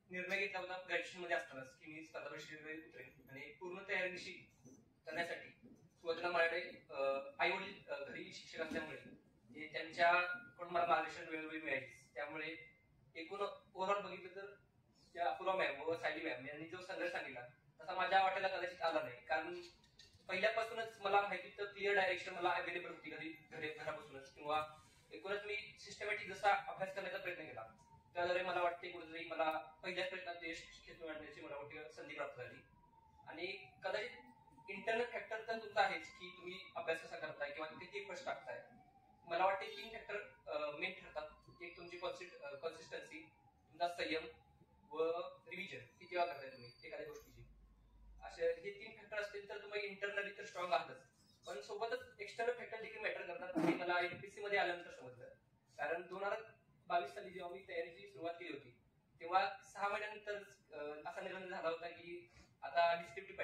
निर्णय घेतला होता ग्रॅज्युएशन मध्ये असतानाच की मी स्पर्धा परीक्षेमध्ये उतरेन आणि पूर्ण तयारी करण्यासाठी सुरुवातीला माझ्याकडे आई वडील घरी शिक्षक असल्यामुळे त्यांच्याकडून मला मार्गदर्शन वेळोवेळी मिळायचे. त्यामुळे एकूण ओव्हरऑल बघितलं तर त्या अपूर्वा मॅम व सायली मॅम यांनी जो संघर्ष सांगितला तसा माझ्या वाट्याला कदाचित आला नाही, कारण पहिल्यापासूनच मला माहिती तर क्लिअर डायरेक्शन मला अवेलेबल होती घरापासूनच, किंवा एकूणच मी सिस्टमॅटिक जसा अभ्यास करण्याचा प्रयत्न केला त्याद्वारे मला वाटते कुठेतरी मला पहिल्याच प्रयत्नात यश खेचून आणण्याची मला वाटते संधी प्राप्त झाली. आणि कदाचित इंटरनल फॅक्टर तर तुमचा आहेच की तुम्ही अभ्यास कसा करताय किंवा किती फर्स्ट टाकताय. मला वाटते 3 फॅक्टर मेन ठरतात. एक तुमची कन्सिस्टन्सी, तुमचा संयम व रिव्हिजन किती वेळा करताय तुम्ही एखाद्या गोष्टीची. असे हे 3 फॅक्टर असतील तर तुम्ही इंटरनली तर स्ट्रॉंग आहातच, पण सोबतच एक्सटर्नल फॅक्टर देखील मॅटर करतात. हे मला एमपीएससी मध्ये आल्यानंतर समजलं. कारण 2022 साली जेव्हा मी तयारीची सुरुवात केली होती तेव्हा 6 महिन्यानंतर असा निर्णय झाला होता की आता डिस्क्रिप्टिव्ह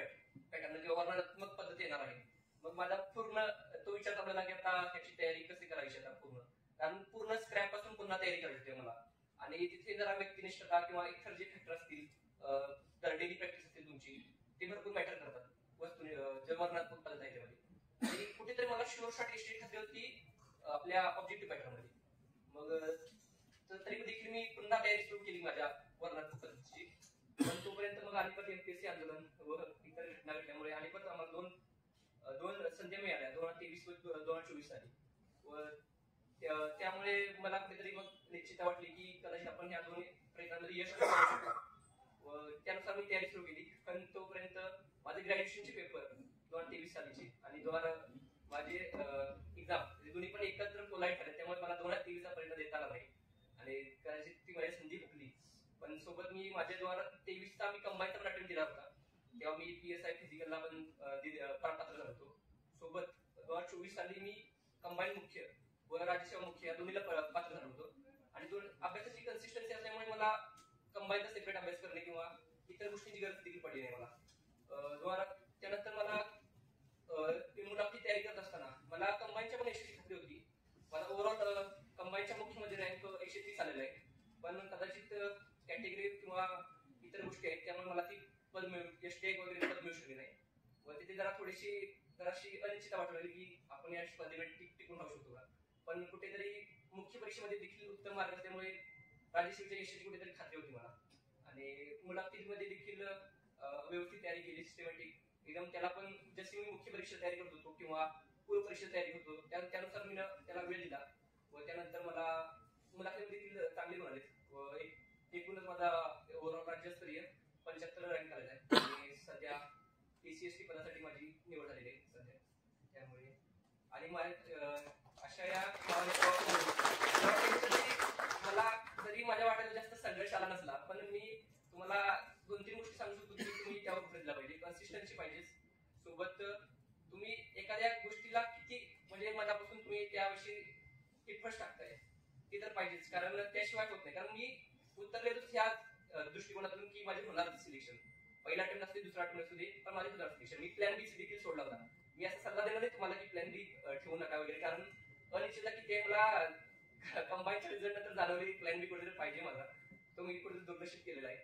पॅटर्न किंवा वर्णनात्मक पद्धत येणार आहे. मग माझा पूर्ण तो विचार चालला की आता त्याची तयारी कशी करायची आता पूर्ण, कारण पूर्ण स्क्रॅप पासून पुन्हा तयारी करायची होती मला. आणि तिथे जरा व्यक्तिनिष्ठता किंवा इतर जे फॅक्टर असतील तर डेली प्रॅक्टिस असतील तुमची ते भरपूर मॅटर करतात वस्तू जे वर्णनात्मक पद्धत आहे त्यामध्ये. आणि कुठेतरी मला शुअर शॉट यशस्वी खात्री होती आपल्या ऑब्जेक्टिव्ह पॅटर्न मध्ये. मग तरी देखील मी पुन्हा तयारी सुरू केली माझ्या वर्णनात्मक पद्धतीची. पण तोपर्यंत मग अलीकडे एमपीएससी आंदोलन व इतर घटना घडल्यामुळे अलीकडे आम्हाला दोन संधी मिळाल्या 2023 व 2024 साली. व त्यामुळे मला कुठेतरी मग निश्चितता वाटली की कदाचित आपण ह्या दोन्ही प्रयत्नांमध्ये यश मिळवू शकतो. व त्यानुसार मी तयारी सुरू केली. पण तोपर्यंत माझे ग्रॅज्युएशनचे पेपर 2023 सालीचे आणि माझे एक्झाम दोन्ही पण एकत्र कोलाईड झाले, त्यामुळे मला 2023 चा परिणाम देता आला नाही आणि कदाचित ती माझी संधी हुकली. पण सोबत मी माझ्या 2023 चा मी कंबाईनचा पण अटेम्प्ट दिला होता, तेव्हा मी पीएसआय फिजिकलला पण पात्र झालो होतो. सोबत 2024 साली मी कंबाईन मुख्य व राज्यसेवा मुख्य या दोन्हीला पात्र झालो होतो. आणि अभ्यासाची कन्सिस्टन्सी असल्यामुळे मला कंबाईनचा सेपरेट अभ्यास करणे किंवा इतर गोष्टींची गरज देखील पडली नाही मला. त्यानंतर मला मुलाखती तयारी करत असताना मला कंबाईनच्या पण यशस्वी खात्री होती. मला ओव्हरऑल कंबाईनच्या मुख्यमध्ये रँक 130 आलेला आहे, पण कदाचित कॅटेगरी किंवा इतर गोष्टी आहेत त्यामुळे मला ती पद यशटेक वगैरे पद मिळू शकले नाही. व तिथे जराशी अनिश्चितता वाटवली की आपण या स्पर्धेमध्ये टिकून राहू शकतो का. पण कुठेतरी मुख्य परीक्षेमध्ये देखील उत्तम मार्क असल्यामुळे राज्यसेवेच्या यशाची कुठेतरी खात्री होती मला. आणि मुलाखतीमध्ये देखील व्यवस्थित तयारी केली, सिस्टमॅटिक एकदम. त्याला पण जशी मी मुख्य परीक्षा तयारी करत होतो किंवा पूर्व परीक्षा तयारी होतो त्यानुसार मी त्याला वेळ दिला व त्यानंतर मला मुलाखतीमध्ये देखील चांगले म्हणाले व एकूणच माझा ओव्हरऑल राज्यस्तरीय 75 रँक आलेला आहे आणि सध्या ACST पदासाठी माझी निवड झालेली आहे सध्या. त्यामुळे आणि अशा या मला जरी माझ्या वाट्याला जास्त संघर्ष आला नसला पण मी तुम्हाला 2-3 गोष्टी सांगू शकतो की तुम्ही त्यावर भर दिला पाहिजे. कन्सिस्टन्सी पाहिजे सोबत. तुम्ही एखाद्या गोष्टीला किती म्हणजे मनापासून तुम्ही त्याविषयी इन्व्हेस्ट टाकताय ते तर पाहिजेच, कारण त्याशिवाय होत नाही. कारण मी उतरलेलोच ह्या दृष्टिकोनातून की माझे होणार सिलेक्शन, पहिला अटेम्प्ट असते दुसरा अटेम्प्ट असू दे पण माझे होणार सिलेक्शन. मी प्लॅन बी देखील सोडला होता. मी असा सल्ला देणार नाही तुम्हाला की प्लॅन बी ठेवू नका वगैरे, कारण अनिश्चितता किती आहे मला कंबाईनच्या रिझल्ट नंतर जाणवली. प्लॅन बी कुठेतरी पाहिजे माझा, तो मी कुठेतरी दुर्लक्षित केलेला आहे.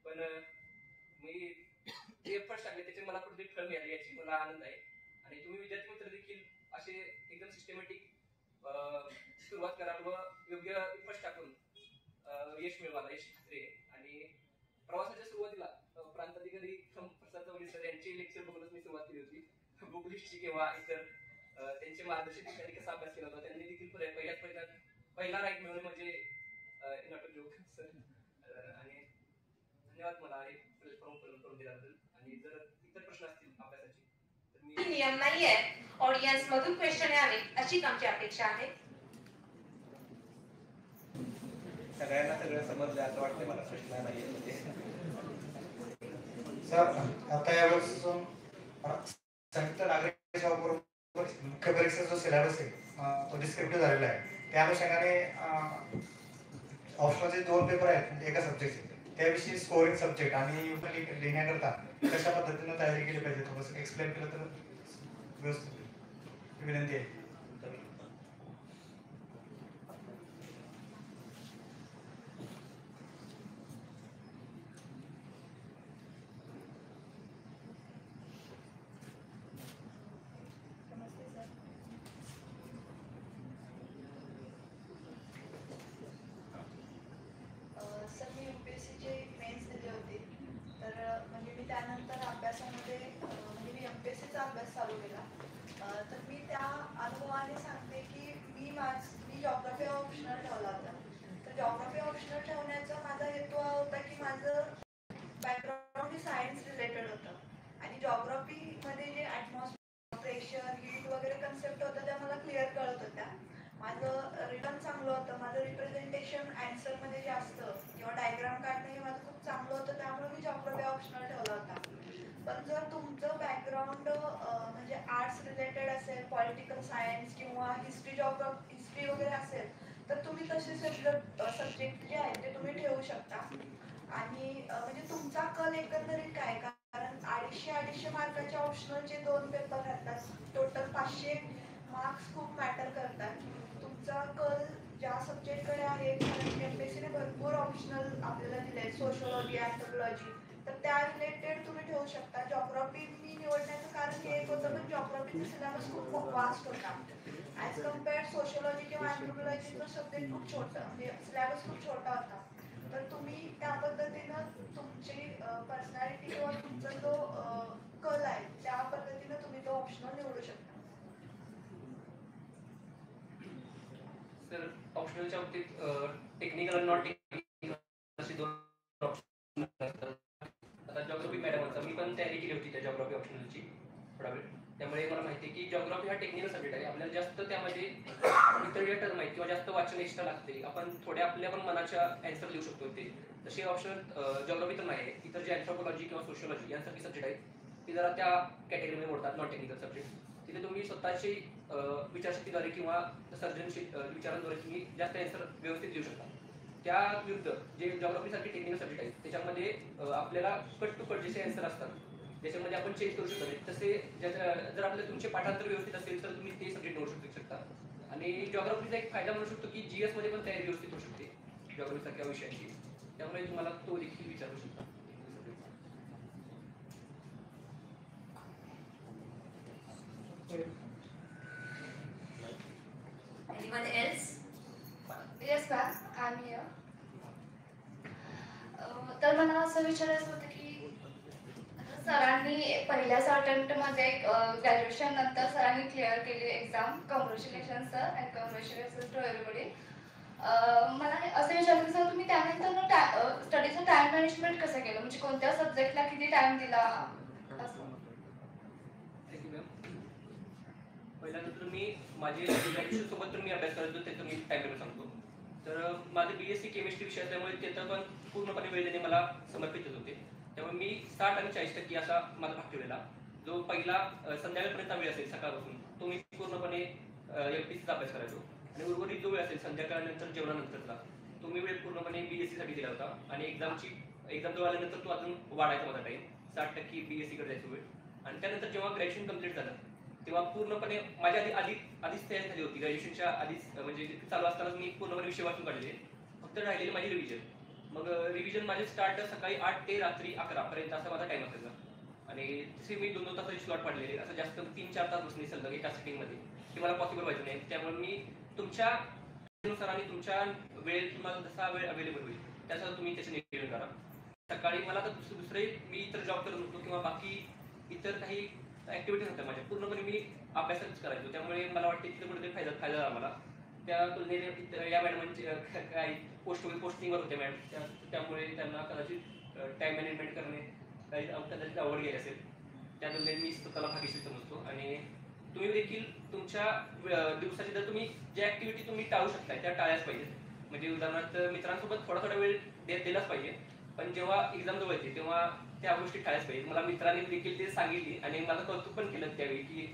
पण मी जे एफर्ट्स टाकले त्याचे मला कुठेतरी फळ मिळाली याची मला आनंद आहे. आणि तुम्ही विद्यार्थी मित्र देखील असे एकदम सिस्टमॅटिक सुरुवात करा व योग्य एफर्ट्स टाकून यश मिळवायला यश खात्री आहे. आणि प्रवासाच्या सुरुवातीला प्रांताधिकारी प्रसाद चौधरी सर यांची लेक्चर बघूनच मी सुरुवात केली होती. बुक लिस्टची किंवा इतर त्यांचे मार्गदर्शन त्यांनी कसा अभ्यास केला होता. त्यांनी देखील पहिला रँक मिळवणे म्हणजे नॉट अ जोक सर. आणि धन्यवाद मला हे प्लॅटफॉर्म करून दिल्याबद्दल. आणि जर इतर प्रश्न असतील अभ्यासाचे तर मी नियम नाहीये, ऑडियन्स मधून क्वेश्चन यावे अशीच आमची अपेक्षा आहे. सगळ्यांना सगळं समजलं असं वाटतं मला. प्रश्न नाहीये म्हणजे सर आता यावेळेस संयुक्त नागरिक सेवा बरोबर मुख्य परीक्षेचा जो सिलेबस आहे तो डिस्क्रिप्टिव्ह झालेला आहे. त्या अनुषंगाने ऑप्शनचे 2 पेपर आहेत म्हणजे एका सब्जेक्टचे, त्याविषयी स्कोरिंग सब्जेक्ट आणि लिहिण्याकरता कशा पद्धतीने तयारी केली पाहिजे थोडंसं एक्सप्लेन केलं तर व्यवस्थित विनंती आहे. नमस्ते सर. सर मी UPSCचे मेन्स दिले होते, तर म्हणजे मी त्यानंतर अभ्यासामध्ये म्हणजे मी MPSCचा अभ्यास चालू केला. तर मी त्या अनुभवाने सांगते की मी जॉग्राफी ऑप्शनल ठेवला होता. तर जॉग्राफी ऑप्शनल ठेवण्याचा माझा हेतू हा होता की माझं बॅकग्राऊंड हे सायन्स रिलेटेड होतं आणि जॉग्राफीमध्ये जे ॲटमॉस्फिअर, प्रेशर, हीट वगैरे कन्सेप्ट होतं त्या मला क्लिअर कळत होत्या. माझं रिटर्न चांगलं होतं, माझं रिप्रेझेंटेशन ॲन्सरमध्ये जे असतं किंवा डायग्राम काढणं हे माझं खूप चांगलं होतं, त्यामुळे मी जॉग्राफी ऑप्शनल ठेवला होता. पण जर तुमचं बॅकग्राऊंड म्हणजे आर्ट्स रिलेटेड असेल, पॉलिटिकल सायन्स किंवा हिस्ट्री वगैरे असेल तर तुम्ही तसे सब्जेक्ट जे आहेत ते तुम्ही ठेवू शकता. आणि म्हणजे तुमचा कल एकंदरीत काय, कारण 250 मार्काच्या ऑप्शनलचे 2 पेपर राहतात, टोटल 500 मार्क्स खूप मॅटर करतात. तुमचा कल ज्या सब्जेक्टकडे आहे, कारण MPSCने भरपूर ऑप्शनल आपल्याला दिले, सोशोलॉजी, अँथ्रोपॉलॉजी, तर त्या रिलेटेड तुम्ही ठेवू शकता. जॉग्राफी मी निवडण्याचं कारण हे एक होतं पण जॉग्राफीचा सिलेबस खूप वास्ट होता ॲज कम्पेअर्ड सोशोलॉजी किंवा अँथ्रोपॉलॉजीचा सब्जेक्ट खूप छोटा म्हणजे सिलेबस खूप छोटा होता. तर तुम्ही त्या पद्धतीनं तुमची पर्सनॅलिटी किंवा तुमचा जो कल आहे त्या पद्धतीनं तुम्ही तो ऑप्शनल निवडू शकता. सर ऑप्शनलच्या बाबतीत टेक्निकल आणि नॉन टेक्निकल असे 2 ऑप्शन असतात. आता जॉग्राफी मॅडमचा मी पण तयारी केली होती त्या जॉग्राफी ऑप्शनलची थोडा वेळ, त्यामुळे मला माहिती आहे की जॉग्राफी हा टेक्निकल सब्जेक्ट आहे. आपल्याला जास्त त्यामध्ये इतर टर्म आहेत किंवा जास्त वाचन एक्स्ट्रा लागते, आपण थोड्या आपल्या पण मनाच्या ॲन्सर लिहू शकतो ते. तसे ऑप्शनल जॉग्राफी तर नाही आहे. इतर जे अँथ्रोपॉलॉजी किंवा सोशिओलॉजी यांसारखे सब्जेक्ट आहेत ते जरा त्या कॅटेगरीमध्ये मोडतात, नॉन टेक्निकल सब्जेक्ट. तिथे तुम्ही स्वतःची विचारशक्तीद्वारे किंवा सर्जनशील विचारांद्वारे तुम्ही जास्त ॲन्सर व्यवस्थित लिहू शकता. त्या विरुद्ध जे जॉग्राफीसारखे टेक्निकल सब्जेक्ट आहेत त्याच्यामध्ये आपल्याला कट टू कट जसे ॲन्सर असतात त्याच्यामध्ये आपण चेंज करू शकतो. तसे जर आपल्याला तुमचे पाठांतर व्यवस्थित असेल तर तुम्ही ते सब्जेक्ट निवडू शकता. आणि जॉग्राफीचा एक फायदा म्हणू शकतो की GS मध्ये पण तयारी व्यवस्थित होऊ शकते जॉग्राफीसारख्या विषयांची, त्यामुळे तुम्हाला तो देखील विचारू शकता. Anyone else? Yes ma'am, I'm here. तर तर मला असं विचारायचं होतं की सरांनी पहिल्याच अटेम्प्टमध्ये ग्रॅज्युएशन नंतर सरांनी क्लिअर केली exam. Congratulation sir and congratulation to everybody. मला असं विचारायचं सर तुम्ही त्यानंतर स्टडीचं टाइम मॅनेजमेंट कसं केलं, म्हणजे कोणत्या सब्जेक्टला किती टाइम दिला असं? Thank you ma'am. पहिल्यानंतर मी माझे ग्रॅज्युएशन सोबत तर मी अभ्यास करायचो त्याचं मी टाइम टेबल सांगतो. तर माझे BSc केमिस्ट्री विषय असल्यामुळे त्याचं पण पूर्णपणे वेळ देणे मला समर्पित होते. त्यामुळे मी 60 आणि 40% असा माझा भाग ठेवलेला. जो पहिला संध्याकाळपर्यंतचा वेळ असेल सकाळपासून तो मी पूर्णपणे MPSCचा अभ्यास करायचो आणि उर्वरित जो वेळ असेल संध्याकाळनंतर जेवणानंतरचा तो मी वेळ पूर्णपणे BSc साठी दिला होता. आणि एक्झाम जवळ आल्यानंतर तो अजून वाढायचा माझा टाईम. 60% BSc कडे जायचा वेळ. आणि त्यानंतर जेव्हा ग्रॅज्युएशन कम्प्लीट झालं तेव्हा पूर्णपणे माझ्या आधीच तयारी झाली होती. ग्रॅज्युएशनच्या आधीच म्हणजे चालू असतानाच मी पूर्णपणे विषय वाचून काढलेले. फक्त राहिलेली माझी रिव्हिजन. मग रिव्हिजन माझे स्टार्ट सकाळी 8 ते रात्री 11 पर्यंत असा माझा टाइम असायचा. आणि तसे मी 2-2 तासाचे स्लॉट पाडलेले. असं जास्त 3-4 तास बसणे सलग एका सिटिंगमध्ये ते मला पॉसिबल व्हायचं नाही. त्यामुळे मी तुमच्यानुसार आणि तुमच्या वेळेत तुम्हाला जसा वेळ अवेलेबल होईल त्यासाठी तुम्ही त्याचे नियोजन करा. सकाळी मला तर दुसरे मी इतर जॉब करत होतो किंवा बाकी इतर काही ऍक्टिव्हिटीज होत्या माझ्या. पूर्णपणे मी अभ्यासच करायचो. त्यामुळे मला वाटते तिथे कुठेतरी फायदा झाला मला. त्या तुलनेने या मॅडमांचे काही पोस्टिंगवर होते मॅडम. त्यामुळे त्यांना कदाचित टाइम मॅनेजमेंट करणे कदाचित आवड गेली असेल. त्या तुलनेत मी स्वतःला भाग्यशील समजतो. आणि तुम्ही देखील तुमच्या दिवसाची जर तुम्ही ज्या ऍक्टिव्हिटी तुम्ही टाळू शकताय त्या टाळल्याच पाहिजेत. म्हणजे उदाहरणार्थ मित्रांसोबत थोडा वेळ दिलाच पाहिजे. पण जेव्हा एक्झाम जवळ येते तेव्हा त्या गोष्टी टाळायच पाहिजे. मला मित्रांनी देखील ते सांगितली आणि मला कौतुक पण केलं त्यावेळी की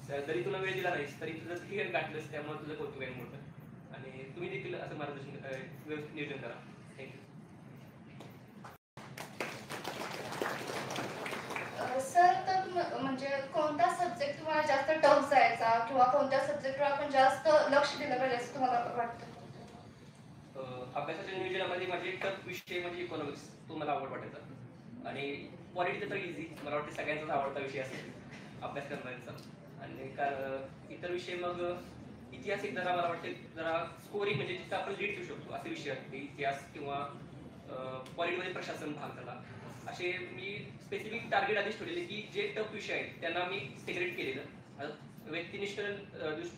जरी तुला वेळ दिला नाहीस तरी तुझं क्लिअर गाठलंस त्यामुळे तुझं कौतुक आहे मोठं. आणि तुम्ही देखील असं मार्गदर्शन व्यवस्थित नियोजन करा. थँक्यू. सर तर म्हणजे कोणता सब्जेक्ट तुम्हाला जास्त टफ जायचा किंवा कोणत्या सब्जेक्टवर आपण जास्त लक्ष दिलं पाहिजे असं तुम्हाला वाटतं? अभ्यासाच्या नियोजनामध्ये माझे टफ विषय म्हणजे इकॉनॉमिक्स तो मला आवड वाटायचा. आणि पॉलिटिक्स तर इझी मला वाटते सगळ्यांचाच आवडता विषय असेल अभ्यास करण्याचा. आणि इतर विषय मग इतिहास एक जरा मला वाटते जरा स्कोरिंग म्हणजे जिथं आपण लीड घेऊ शकतो असे विषय असते. इतिहास किंवा पॉलिटिकमध्ये प्रशासन भाग झाला असे मी स्पेसिफिक टार्गेट आधीच ठेवलेले की जे टफ विषय आहेत त्यांना मी सेग्रेट केलेलं. व्यक्तिनिष्ठ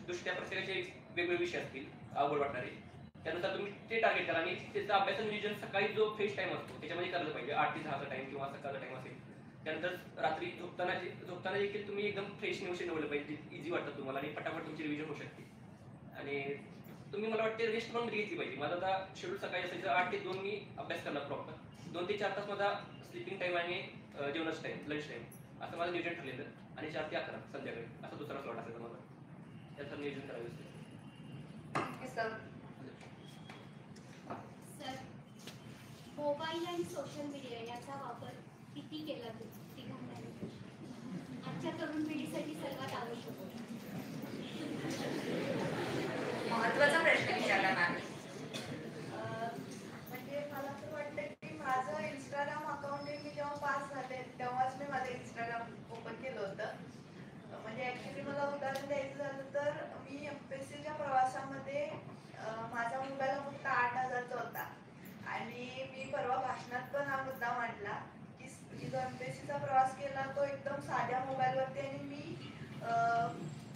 दृष्ट्या प्रत्येकाचे वेगवेगळे विषय असतील आवड वाटणारे. त्यानुसार तुम्ही ते टार्गेट करा आणि त्याचा अभ्यास नियोजन सकाळी जो फ्रेश टाइम असतो त्याच्यामध्ये करायला पाहिजे. 8 ते 10चा टाइम किंवा सकाळचा टाइम असेल. त्यानंतर रात्री झोपताना देखील तुम्ही एकदम फ्रेश नियोजन निवडलं पाहिजे. इझी वाटतं तुम्हाला आणि पटापट तुमची रिव्हिजन होऊ शकते. आणि तुम्ही मला वाटते रेस्ट पण घेतली पाहिजे. माझा आता शेड्यूल सकाळी असायचं 8 ते 2 मी अभ्यास करणार प्रॉपर. 2 ते 4 तास माझा स्लिपिंग टाइम आणि जेवणाचा टाइम लंच टाइम असं माझं नियोजन ठरलेलं. आणि 4 ते 11 संध्याकाळी असा दुसरा स्लॉट असायचा माझा. त्याचं नियोजन करायचं. सर मोबाईल आणि सोशल मीडिया याचा वापर किती केला तिघांनी? आजच्या तरुण पिढीसाठी सर्वात आवश्यक महत्वाचा प्रश्न विचारला मॅम. म्हणजे मला तर वाटतं की माझं इंस्टाग्राम अकाउंट मी जेव्हा पास झाले तेव्हाच मी माझं इंस्टाग्राम ओपन केलं होतं. म्हणजे ऍक्च्युली मला उदाहरण द्यायचं झालं तर मी MPSCच्या प्रवासामध्ये माझा मोबाईल फक्त 8,000चा होता. आणि मी परवा भाषणात पण हा मुद्दा मांडला की जो MPSCचा प्रवास केला तो एकदम साध्या मोबाईलवरती. आणि मी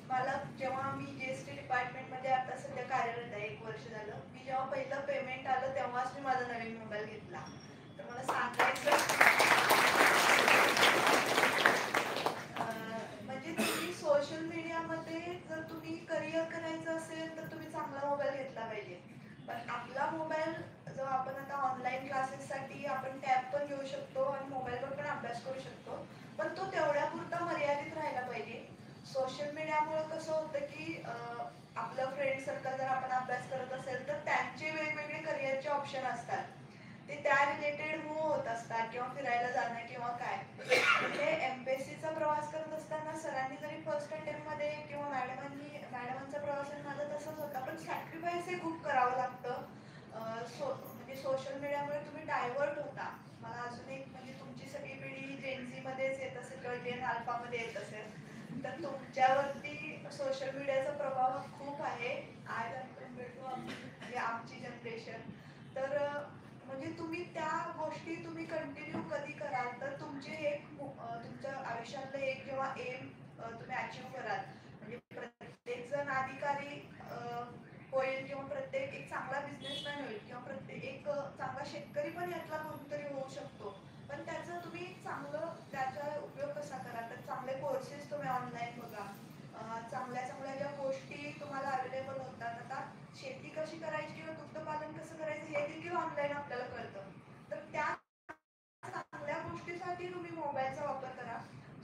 मला जेव्हा मी GST डिपार्टमेंटमध्ये आता सध्या कार्यरत आहे 1 वर्ष झालं. मी जेव्हा पहिलं पेमेंट आलं तेव्हाच मी माझा नवीन मोबाईल घेतला. तर मला सांगायचं म्हणजे तुम्ही सोशल मीडियामध्ये जर तुम्ही करिअर करायचं असेल तर तुम्ही चांगला मोबाईल घेतला पाहिजे. पण आपला मोबाईल जो आपण आता ऑनलाईन क्लासेससाठी आपण टॅब पण घेऊ शकतो आणि मोबाईलवर पण अभ्यास करू शकतो. पण तो तेवढ्यापुरता मर्यादित राहायला पाहिजे. सोशल मीडियामुळे कसं होतं की आपलं फ्रेंड सर्कल जर आपण अभ्यास करत असेल तर त्यांचे वेगवेगळे करिअरचे ऑप्शन असतात. ते त्या रिलेटेड मूव्ह होत असतात किंवा फिरायला जाणं किंवा काय. म्हणजे MPSCचा प्रवास करत असताना सरांनी जरी फर्स्ट अटेम्प्टमध्ये किंवा मॅडमांचा प्रवास माझा तसंच होता. पण सॅक्रिफाईस हे खूप करावं लागतं. म्हणजे सोशल मीडियामुळे तुम्ही डायव्हर्ट होता. मला अजून एक म्हणजे तुमची सगळी पिढी जेनझी मध्येच येत असेल किंवा जेन अल्फामध्ये येत असेल तर तुमच्यावरती सोशल मीडियाचा प्रभाव खूप आहे. आज म्हणजे आमची जनरेशन तर म्हणजे तुम्ही त्या गोष्टी तुम्ही कंटिन्यू कधी कराल तर तुमचे एक तुमच्या आयुष्यातलं एक जेव्हा एम तुम्ही अचीव्ह कराल म्हणजे प्रत्येक जण अधिकारी होईल किंवा प्रत्येक एक चांगला बिझनेसमॅन होईल किंवा प्रत्येक एक चांगला शेतकरी पण यातला कोणतरी होऊ शकतो. पण त्याचं तुम्ही चांगलं त्याचा उपयोग कसा करा तर चांगले कोर्सेस तुम्ही ऑनलाईन बघा. चांगल्या चांगल्या ज्या गोष्टी तुम्हाला अवेलेबल होतात. आता शेती कशी करायची किंवा दुग्धपालन कसं करायचं हे देखील ऑनलाईन आपल्याला कळतं. तर त्या चांगल्या गोष्टीसाठी तुम्ही मोबाईलचा वापर करा.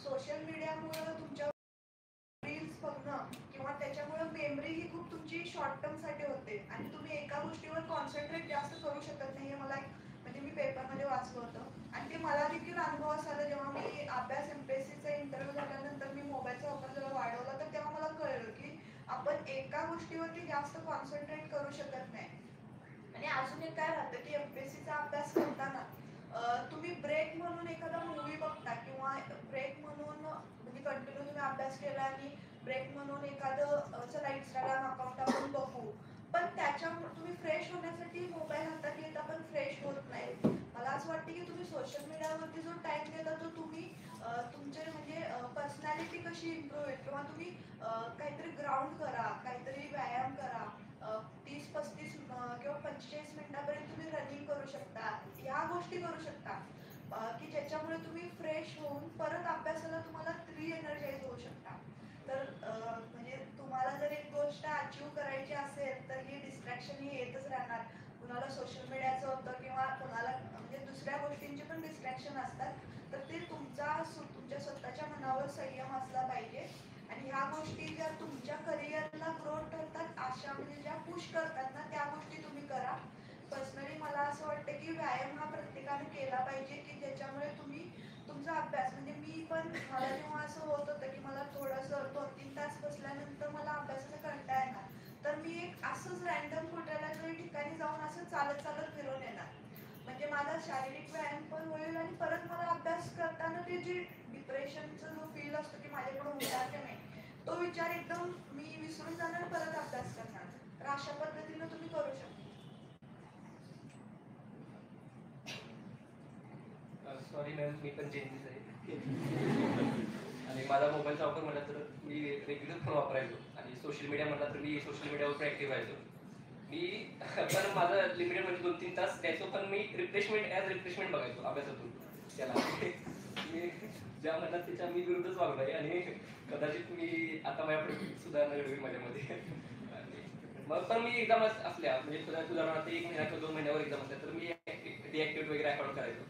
सोशल मीडियामुळे तुमच्या रील्स बघणं किंवा त्याच्यामुळे मेमरी ही खूप तुमची शॉर्ट टर्म साठी होते आणि तुम्ही एका गोष्टीवर कॉन्सन्ट्रेट जास्त करू शकत नाही. हे मला म्हणजे मी पेपरमध्ये वाचलं होतं आणि ते मला देखील अनुभव आला जेव्हा मी अभ्यास एमपीएससीचा इंटरव्ह्यू झाल्यानंतर मी मोबाईलचा वापर जरा वाढवला तर तेव्हा मला कळलं की आपण एका गोष्टीवरती जास्त कॉन्सन्ट्रेट करू शकत नाही. आणि अजून एक काय राहतं की एमपीएससीचा अभ्यास करताना तुम्ही ब्रेक म्हणून एखादा मूवी बघता किंवा ब्रेक म्हणून म्हणजे कंटिन्यू तुम्ही अभ्यास केला आणि ब्रेक म्हणून एखादं चला इंस्टाग्राम अकाउंट आपण बघू पण त्याच्यामुळे तुम्ही फ्रेश होण्यासाठी मोबाईल हातात घेता पण फ्रेश होत नाही. मला असं वाटतं की तुम्ही सोशल मीडियावरती जो टाइम देता तो तुम्ही तुमचे म्हणजे पर्सनॅलिटी कशी इम्प्रूव्ह होईल किंवा तुम्ही काहीतरी ग्राउंड करा काहीतरी व्यायाम करा. 30-35 किंवा 45 मिनिटापर्यंत तुम्ही रनिंग करू शकता. ह्या गोष्टी करू शकता की ज्याच्यामुळे तुम्ही फ्रेश होऊन परत अभ्यासाला तुम्हाला री-एनर्जाइज होऊ शकता. तर म्हणजे तुम्हाला जर एक गोष्ट अचीव्ह करायची असेल तर ही डिस्ट्रॅक्शन ही येतच राहणार. कुणाला सोशल मीडियाचं होतं किंवा कुणाला म्हणजे दुसऱ्या गोष्टींचे पण डिस्ट्रॅक्शन असतात. तर ते तुमच्या स्वतःच्या मनावर संयम असला पाहिजे आणि ह्या गोष्टी ज्या तुमच्या करिअरला ग्रोथ करतात अशा म्हणजे ज्या पुश करतात ना त्या गोष्टी तुम्ही करा. पर्सनली मला असं वाटतं की व्यायाम हा प्रत्येकाने केला पाहिजे की ज्याच्यामुळे तुम्ही तुमचा अभ्यास म्हणजे मी पण मला जेव्हा असं होत होतं की मला थोडंसं 2-3 तास बसल्यानंतर मला अभ्यासाचा कंटाळा येणार तर मी एक असंच रॅन्डम कुठल्या तरी ठिकाणी जाऊन असं चालत चालत फिरून येणार. म्हणजे माझा शारीरिक व्यायाम पण होईल आणि परत मला अभ्यास करताना ते जे डिप्रेशनचा जो फील असतो की माझ्याकडून होणार की नाही तो विचार एकदम मी विसरून जाणार परत अभ्यास करणार. तर अशा पद्धतीने तुम्ही करू शकता. सॉरी मॅम मी पण चेंजेस आहे आणि माझा मोबाईलचा वापर म्हटला तर मी रेग्युलर फोन वापरायचो आणि सोशल मीडिया म्हटला तर मी सोशल मीडियावर पण ॲक्टिव्ह राहायचो. मी पण माझं लिमिटेड म्हणजे 2-3 तास द्यायचो पण मी रिफ्रेशमेंट बघायचो अभ्यासातून त्याला मी ज्या म्हणतात त्याच्या मी विरुद्धच वागलो आहे आणि कदाचित मी आता माझ्याकडे सुधारणा घडवी माझ्यामध्ये. मग पण मी एक्झाम असल्या म्हणजे उदाहरणार्थ 1 महिना किंवा 2 महिन्यावर एक्झाम असल्या तर मी डिॲक्टिव्हेट वगैरे अकाउंट करायचो.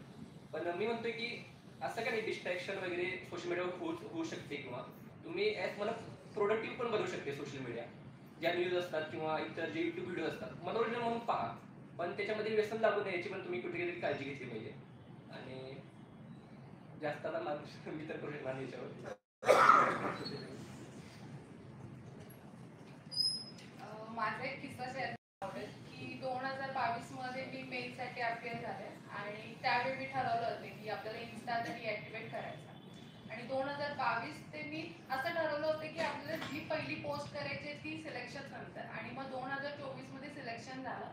पण मी म्हणतोय की असं काही डिस्ट्रॅक्शन वगैरे सोशल मीडियावर होऊ शकते किंवा तुम्ही मला प्रोडक्टिव्ह पण बनवू शकते सोशल मीडिया. ज्या न्यूज असतात किंवा इतर जे युट्यूब व्हिडिओ असतात मनोरंजन म्हणून पहा पण त्याच्यामध्ये व्यसन लागू नये याची पण तुम्ही कुठेतरी काळजी घेतली पाहिजे. आणि जास्त आता मी तर करू शकणार नाही याच्यावर. माझा एक किस्सा शेअर आवडेल की 2022 मध्ये मी मेलसाठी अपियर झाले आणि त्यावेळी मी ठरवलं होतं की आपल्याला इन्स्टा आता डिॲक्टिवेट करायचा आणि 2022 ते मी असं ठरवलं होतं की आपल्याला जी पहिली पोस्ट करायची ती सिलेक्शन नंतर आणि मग 2024 मध्ये सिलेक्शन झालं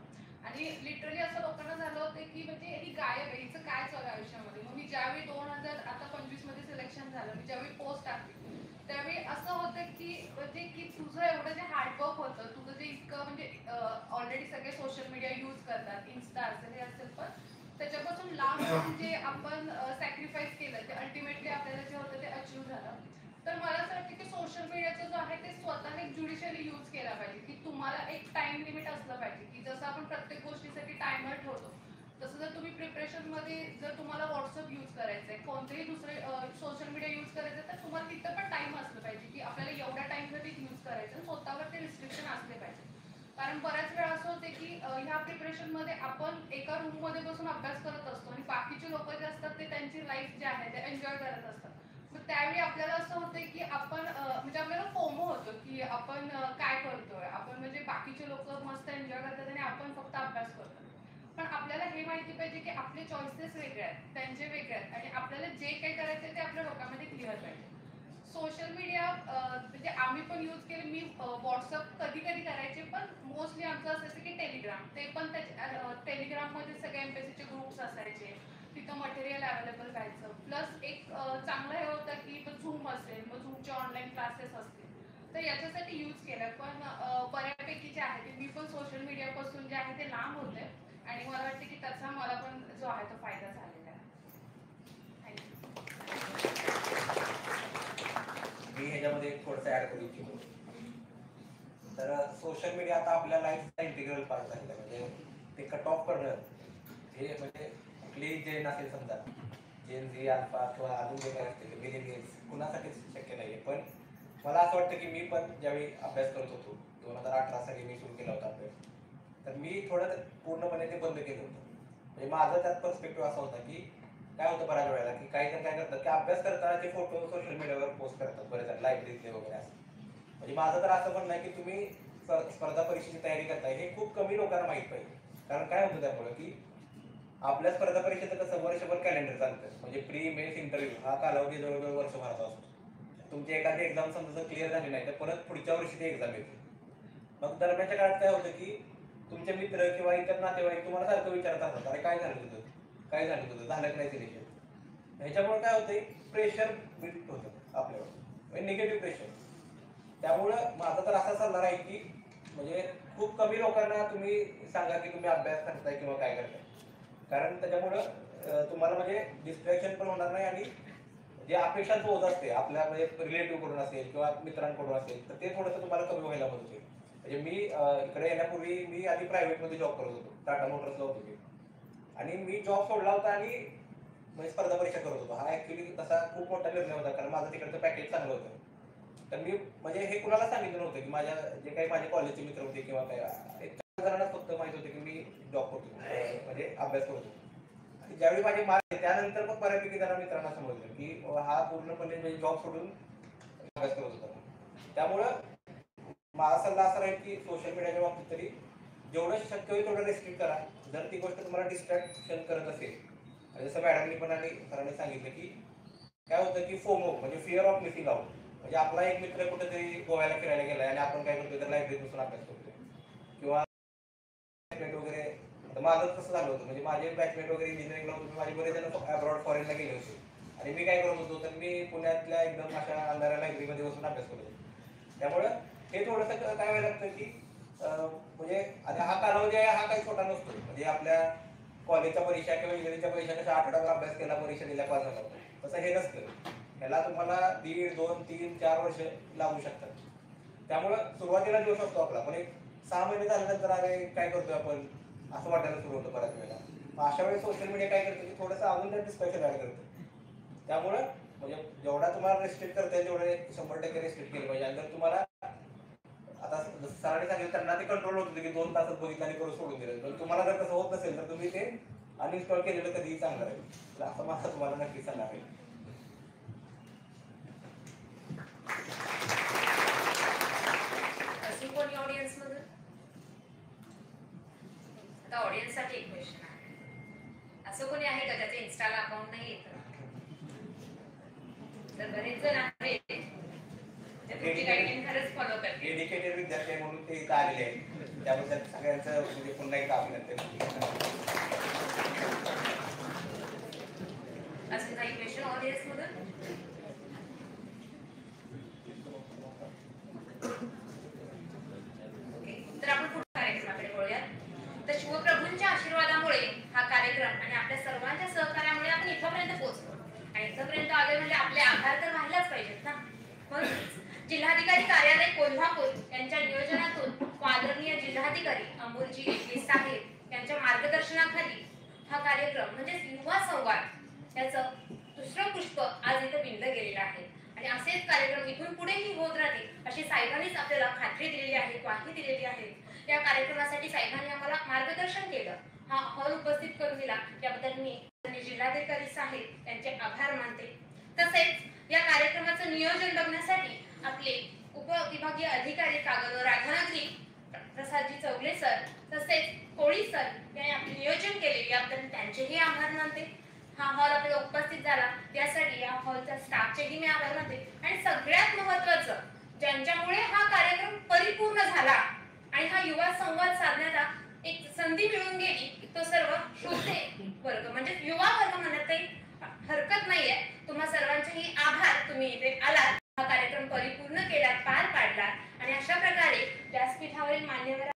आणि लिटरली असं लोकांना झालं होतं की म्हणजे ही गायब आहे हिचं काय चालू आहे आयुष्यामध्ये. मग मी ज्यावेळी 2025 मध्ये सिलेक्शन झालं मी ज्यावेळी पोस्ट टाकली त्यावेळी असं होतं की म्हणजे की तुझं एवढं जे हार्डवर्क होतं तुझं जे इतकं म्हणजे ऑलरेडी सगळे सोशल मीडिया यूज करतात इन्स्टा असेल हे असेल पण त्याच्यापासून लांब जे आपण सॅक्रिफाईस केलं ते अल्टिमेटली आपल्याला जे होतं ते अचीव्ह झालं. तर मला असं वाटतं की सोशल मीडियाचं जो आहे ते स्वतःने एक ज्युडिशियली यूज केला पाहिजे की तुम्हाला एक टाइम लिमिट असलं पाहिजे की जसं आपण प्रत्येक गोष्टीसाठी टायमर ठेवतो तसं जर तुम्ही प्रिपरेशनमध्ये जर तुम्हाला व्हॉट्सअप यूज करायचं आहे कोणतेही दुसरे सोशल मीडिया यूज करायचं तर तुम्हाला तिथं पण टाइम असलं पाहिजे की आपल्याला एवढ्या टाइमसाठी यूज करायचं आणि स्वतःवर ते रिस्ट्रिक्शन असले पाहिजे. कारण बऱ्याच वेळा असं होते की ह्या प्रिपरेशनमध्ये आपण एका रूममध्ये बसून अभ्यास करत असतो आणि बाकीचे लोक जे असतात ते त्यांची लाईफ जे आहे ते एन्जॉय करत असतात. मग त्यावेळी आपल्याला असं होतं की आपण म्हणजे आपल्याला फोमो होतो की आपण काय करतोय आपण म्हणजे बाकीचे लोक मस्त एन्जॉय करतात आणि आपण फक्त अभ्यास करतो. पण आपल्याला हे माहिती पाहिजे की आपले चॉईसेस वेगळे आहेत त्यांचे वेगळे आहेत आणि आपल्याला जे काही करायचं ते आपल्या डोक्यामध्ये क्लिअर पाहिजे. सोशल मीडिया म्हणजे आम्ही पण यूज केले मी व्हॉट्सअप कधी कधी करायचे पण मोस्टली आमचं असायचं की टेलिग्राम ते पण टेलिग्राममध्ये सगळे एमपीएससीचे ग्रुप्स असायचे तिथं मटेरियल अवेलेबल राहायचं. प्लस एक चांगलं हे होतं की झूम असेल, मग झूमचे ऑनलाईन क्लासेस असतील, तर याच्यासाठी यूज केलं. पण बऱ्यापैकी जे आहे ते मी पण सोशल मीडियापासून जे आहे ते लांब होते आणि मला वाटतं की त्याचा मला पण जो आहे तो फायदा झालेला आहे. मी ह्याच्यामध्ये थोडंसं ऍड करू इच्छितो. तर सोशल मीडिया आता आपल्या लाईफचा इंटिग्रल पार्ट झालेला, म्हणजे ते कट ऑफ करणं हे म्हणजे कुठलीही जेन असेल, समजा जेन झी, अल्फा किंवा अजून जे काही असतील मिलेनियल्स, कुणासाठीच शक्य नाही आहे. पण मला असं वाटतं की मी पण ज्यावेळी अभ्यास करत होतो 2018 साली मी सुरू केला होता अभ्यास, तर मी थोडं पूर्णपणे ते बंद केलं होतं. म्हणजे माझा त्यात पर्स्पेक्टिव्ह असा होता की काय होतं बऱ्याच वेळेला की काही जण काय करतात की अभ्यास करताना ते फोटो सोशल मीडियावर पोस्ट करतात, बरेच जण लायब्ररीतले वगैरे असं. म्हणजे माझं तर असं म्हणणं आहे की तुम्ही स्पर्धा परीक्षेची तयारी करताय हे खूप कमी लोकांना माहीत पाहिजे. कारण काय होतं त्यामुळे की आपल्या स्पर्धा परीक्षेचं कसं वर्षभर कॅलेंडर चालतं, म्हणजे प्री मेन्स इंटरव्ह्यू हा कालावधी जवळजवळ वर्षभराचा असतो. तुमची एखादी एक्झाम समजा जर क्लिअर झाली नाही तर परत पुढच्या वर्षी ती एक्झाम येते. मग दरम्यानच्या काळात काय होतं की तुमचे मित्र किंवा इतर नातेवाईक तुम्हाला सारखं विचारत असतात, अरे काय झालं तुझं, काय झालं तुझं, झालं की नाही सिलेक्शन. ह्याच्यामुळे काय होतं, प्रेशर बिल्ड होतं आपल्यावर, निगेटिव्ह प्रेशर. त्यामुळं माझा तर असा सल्ला आहे की म्हणजे खूप कमी लोकांना तुम्ही सांगा की तुम्ही अभ्यास करताय किंवा काय करताय, कारण त्याच्यामुळं तुम्हाला म्हणजे डिस्ट्रॅक्शन पण होणार नाही आणि जे अपेक्षांचं ओझं असते आपल्या म्हणजे रिलेटिव्ह कडून असेल किंवा मित्रांकडून असेल तर ते थोडंसं तुम्हाला कमी व्हायला मदत होईल. म्हणजे मी इकडे येण्यापूर्वी मी आधी प्रायव्हेटमध्ये जॉब करत होतो, टाटा मोटर्सला होतो मी, आणि मी जॉब सोडला होता आणि म्हणजे स्पर्धा परीक्षा करत होतो. हा ऍक्च्युली तसा खूप मोठा निर्णय होता, कारण माझं तिकडचं पॅकेज चांगलं होतं. तर मी म्हणजे हे कुणाला सांगितलं नव्हतं की माझ्या जे काही माझे कॉलेजचे मित्र होते किंवा काय, एक 4 जणांना फक्त माहित होते की मी जॉब करतो, म्हणजे अभ्यास करतो. आणि ज्यावेळी माझे मार्क त्यानंतर मग बऱ्यापैकी जरा मित्रांना समजलं की हा पूर्णपणे म्हणजे जॉब सोडून अभ्यास करत होता. त्यामुळं माझा सल्ला असा राहील की सोशल मीडियाच्या बाबतीत तरी जेवढं शक्य होईल तेवढं रेस्ट्रिक्ट करा. जर ती गोष्ट तुम्हाला डिस्ट्रॅक्शन करत असेल, जसं मॅडमनी पण आणि सरांनी सांगितलं की काय होतं की फोमो म्हणजे फिअर ऑफ मिसिंग आउट, म्हणजे आपला एक मित्र कुठेतरी गोव्याला फिरायला गेलाय आणि आपण काय करतोय तर लायब्ररीत बसून अभ्यास करतोय किंवा वगैरे. माझं कसं झालं होतं, म्हणजे माझे बॅचमेट वगैरे इंजिनिअरिंगला होते, माझे बरेच जण अब्रॉड फॉरेनला गेले होते आणि मी काय करत होतो तर मी पुण्यातल्या एकदम अशा अंधाऱ्या लायब्ररीमध्ये बसून अभ्यास करत होतो. त्यामुळं हे थोडंसं काय व्हायला लागतं की म्हणजे आता हा कालावधी आहे हा काही छोटा नसतो. म्हणजे आपल्या कॉलेजच्या परीक्षा किंवा इंजिनिअरिंगच्या परीक्षा कशा आठवड्यावर अभ्यास केला, परीक्षा दिल्या, पास झाला, तसं हे नसतं. ह्याला तुम्हाला 1.5, 2, 3, 4 वर्ष लागू शकतात. त्यामुळं सुरुवातीला देऊ शकतो आपला, पण एक 6 महिने झाल्यानंतर अरे काय करतोय आपण असं वाटायला सुरू होतं बऱ्याच वेळेला. अशा वेळेस सोशल मीडिया काय करतं की थोडंसं अजून त्या डिस्ट्रॅक्शन ऍड करतं. त्यामुळं म्हणजे जेवढा तुम्हाला रेस्ट्रिक्ट करता येईल तेवढे 100% रेस्ट्रिक्ट केलं पाहिजे. आणि जर तुम्हाला आता सरांनी सांगितलं त्यांना ते कंट्रोल होत होतं की 2 तासात बघितलं आणि करून सोडून दिलं, पण तुम्हाला जर तसं होत नसेल तर तुम्ही ते अनइन्स्टॉल केलेलं कधीही चांगलं राहील. तर असं माझा तुम्हाला नक्की सल्ला आहे. अजून कोणी ऑडियन्स मधून? आता ऑडियन्स साठी एक क्वेश्चन आहे, असं कोणी आहे का ज्याचं इन्स्टाला अकाउंट नाही येत? तर बरेच जण आहेत तुमची गाईडलाईन खरंच फॉलो करते. डेडिकेटेड विद्यार्थी म्हणून ते इथं आलेले आहेत, त्याबद्दल सगळ्यांचं म्हणजे पुन्हा एकदा अभिनंदन. अजून काही क्वेश्चन ऑडियन्स मधून? तर आपण पुढच्या कार्यक्रमाकडे वळूयात. तर शिवप्रभूंच्या आशीर्वादामुळे हा कार्यक्रम आणि आपल्या सर्वांच्या सहकार्यामुळे आपण इथपर्यंत पोहोचलो. आणि इथपर्यंत आले म्हणजे आपले आभार तर व्हायलाच पाहिजेत ना. म्हणून जिल्हाधिकारी कार्यालय कोल्हापूर यांच्या नियोजनातून आदरणीय जिल्हाधिकारी अमोलजी रेड्डी साहेब यांच्या मार्गदर्शनाखाली हा कार्यक्रम म्हणजे युवा संवाद याचं दुसरं पुष्प आज इथं बिंद गेलेलं आहे. आणि असेच कार्यक्रम इथून पुढेही होत राहतील अशी साहेबांनीच आपल्याला खात्री दिलेली आहे, ग्वाही दिलेली आहे. या कार्यक्रमासाठी साहेबांनी आम्हाला मार्गदर्शन केलं, हा हॉल उपस्थित करून दिला, याबद्दल मी जिल्हाधिकारी साहेब यांचे आभार मानते. तसेच या कार्यक्रमाचं नियोजन बघण्यासाठी आपले उपविभागीय अधिकारी कागल राधानगरी प्रसादजी चौगले सर तसेच कोळी सर यांनी आपले नियोजन केले, याबद्दल त्यांचेही आभार मानते. हा हॉल आपल्याला उपस्थित झाला यासाठी या हॉलच्या स्टाफचेही मी आभार मानते. आणि सगळ्यात महत्त्वाचं ज्यांच्यामुळे हा कार्यक्रम परिपूर्ण झाला आणि हा युवा संवाद साधण्याचा एक संधी मिळून गेली की तो सर्व श्रोते वर्ग म्हणजे युवा वर्ग म्हणत काही हरकत नाहीये. तुम्हा सर्वांचेही आभार, तुम्ही इथे आलात, हा कार्यक्रम परिपूर्ण केलात, पार पाडलात आणि अशा प्रकारे व्यासपीठावरील मान्यवर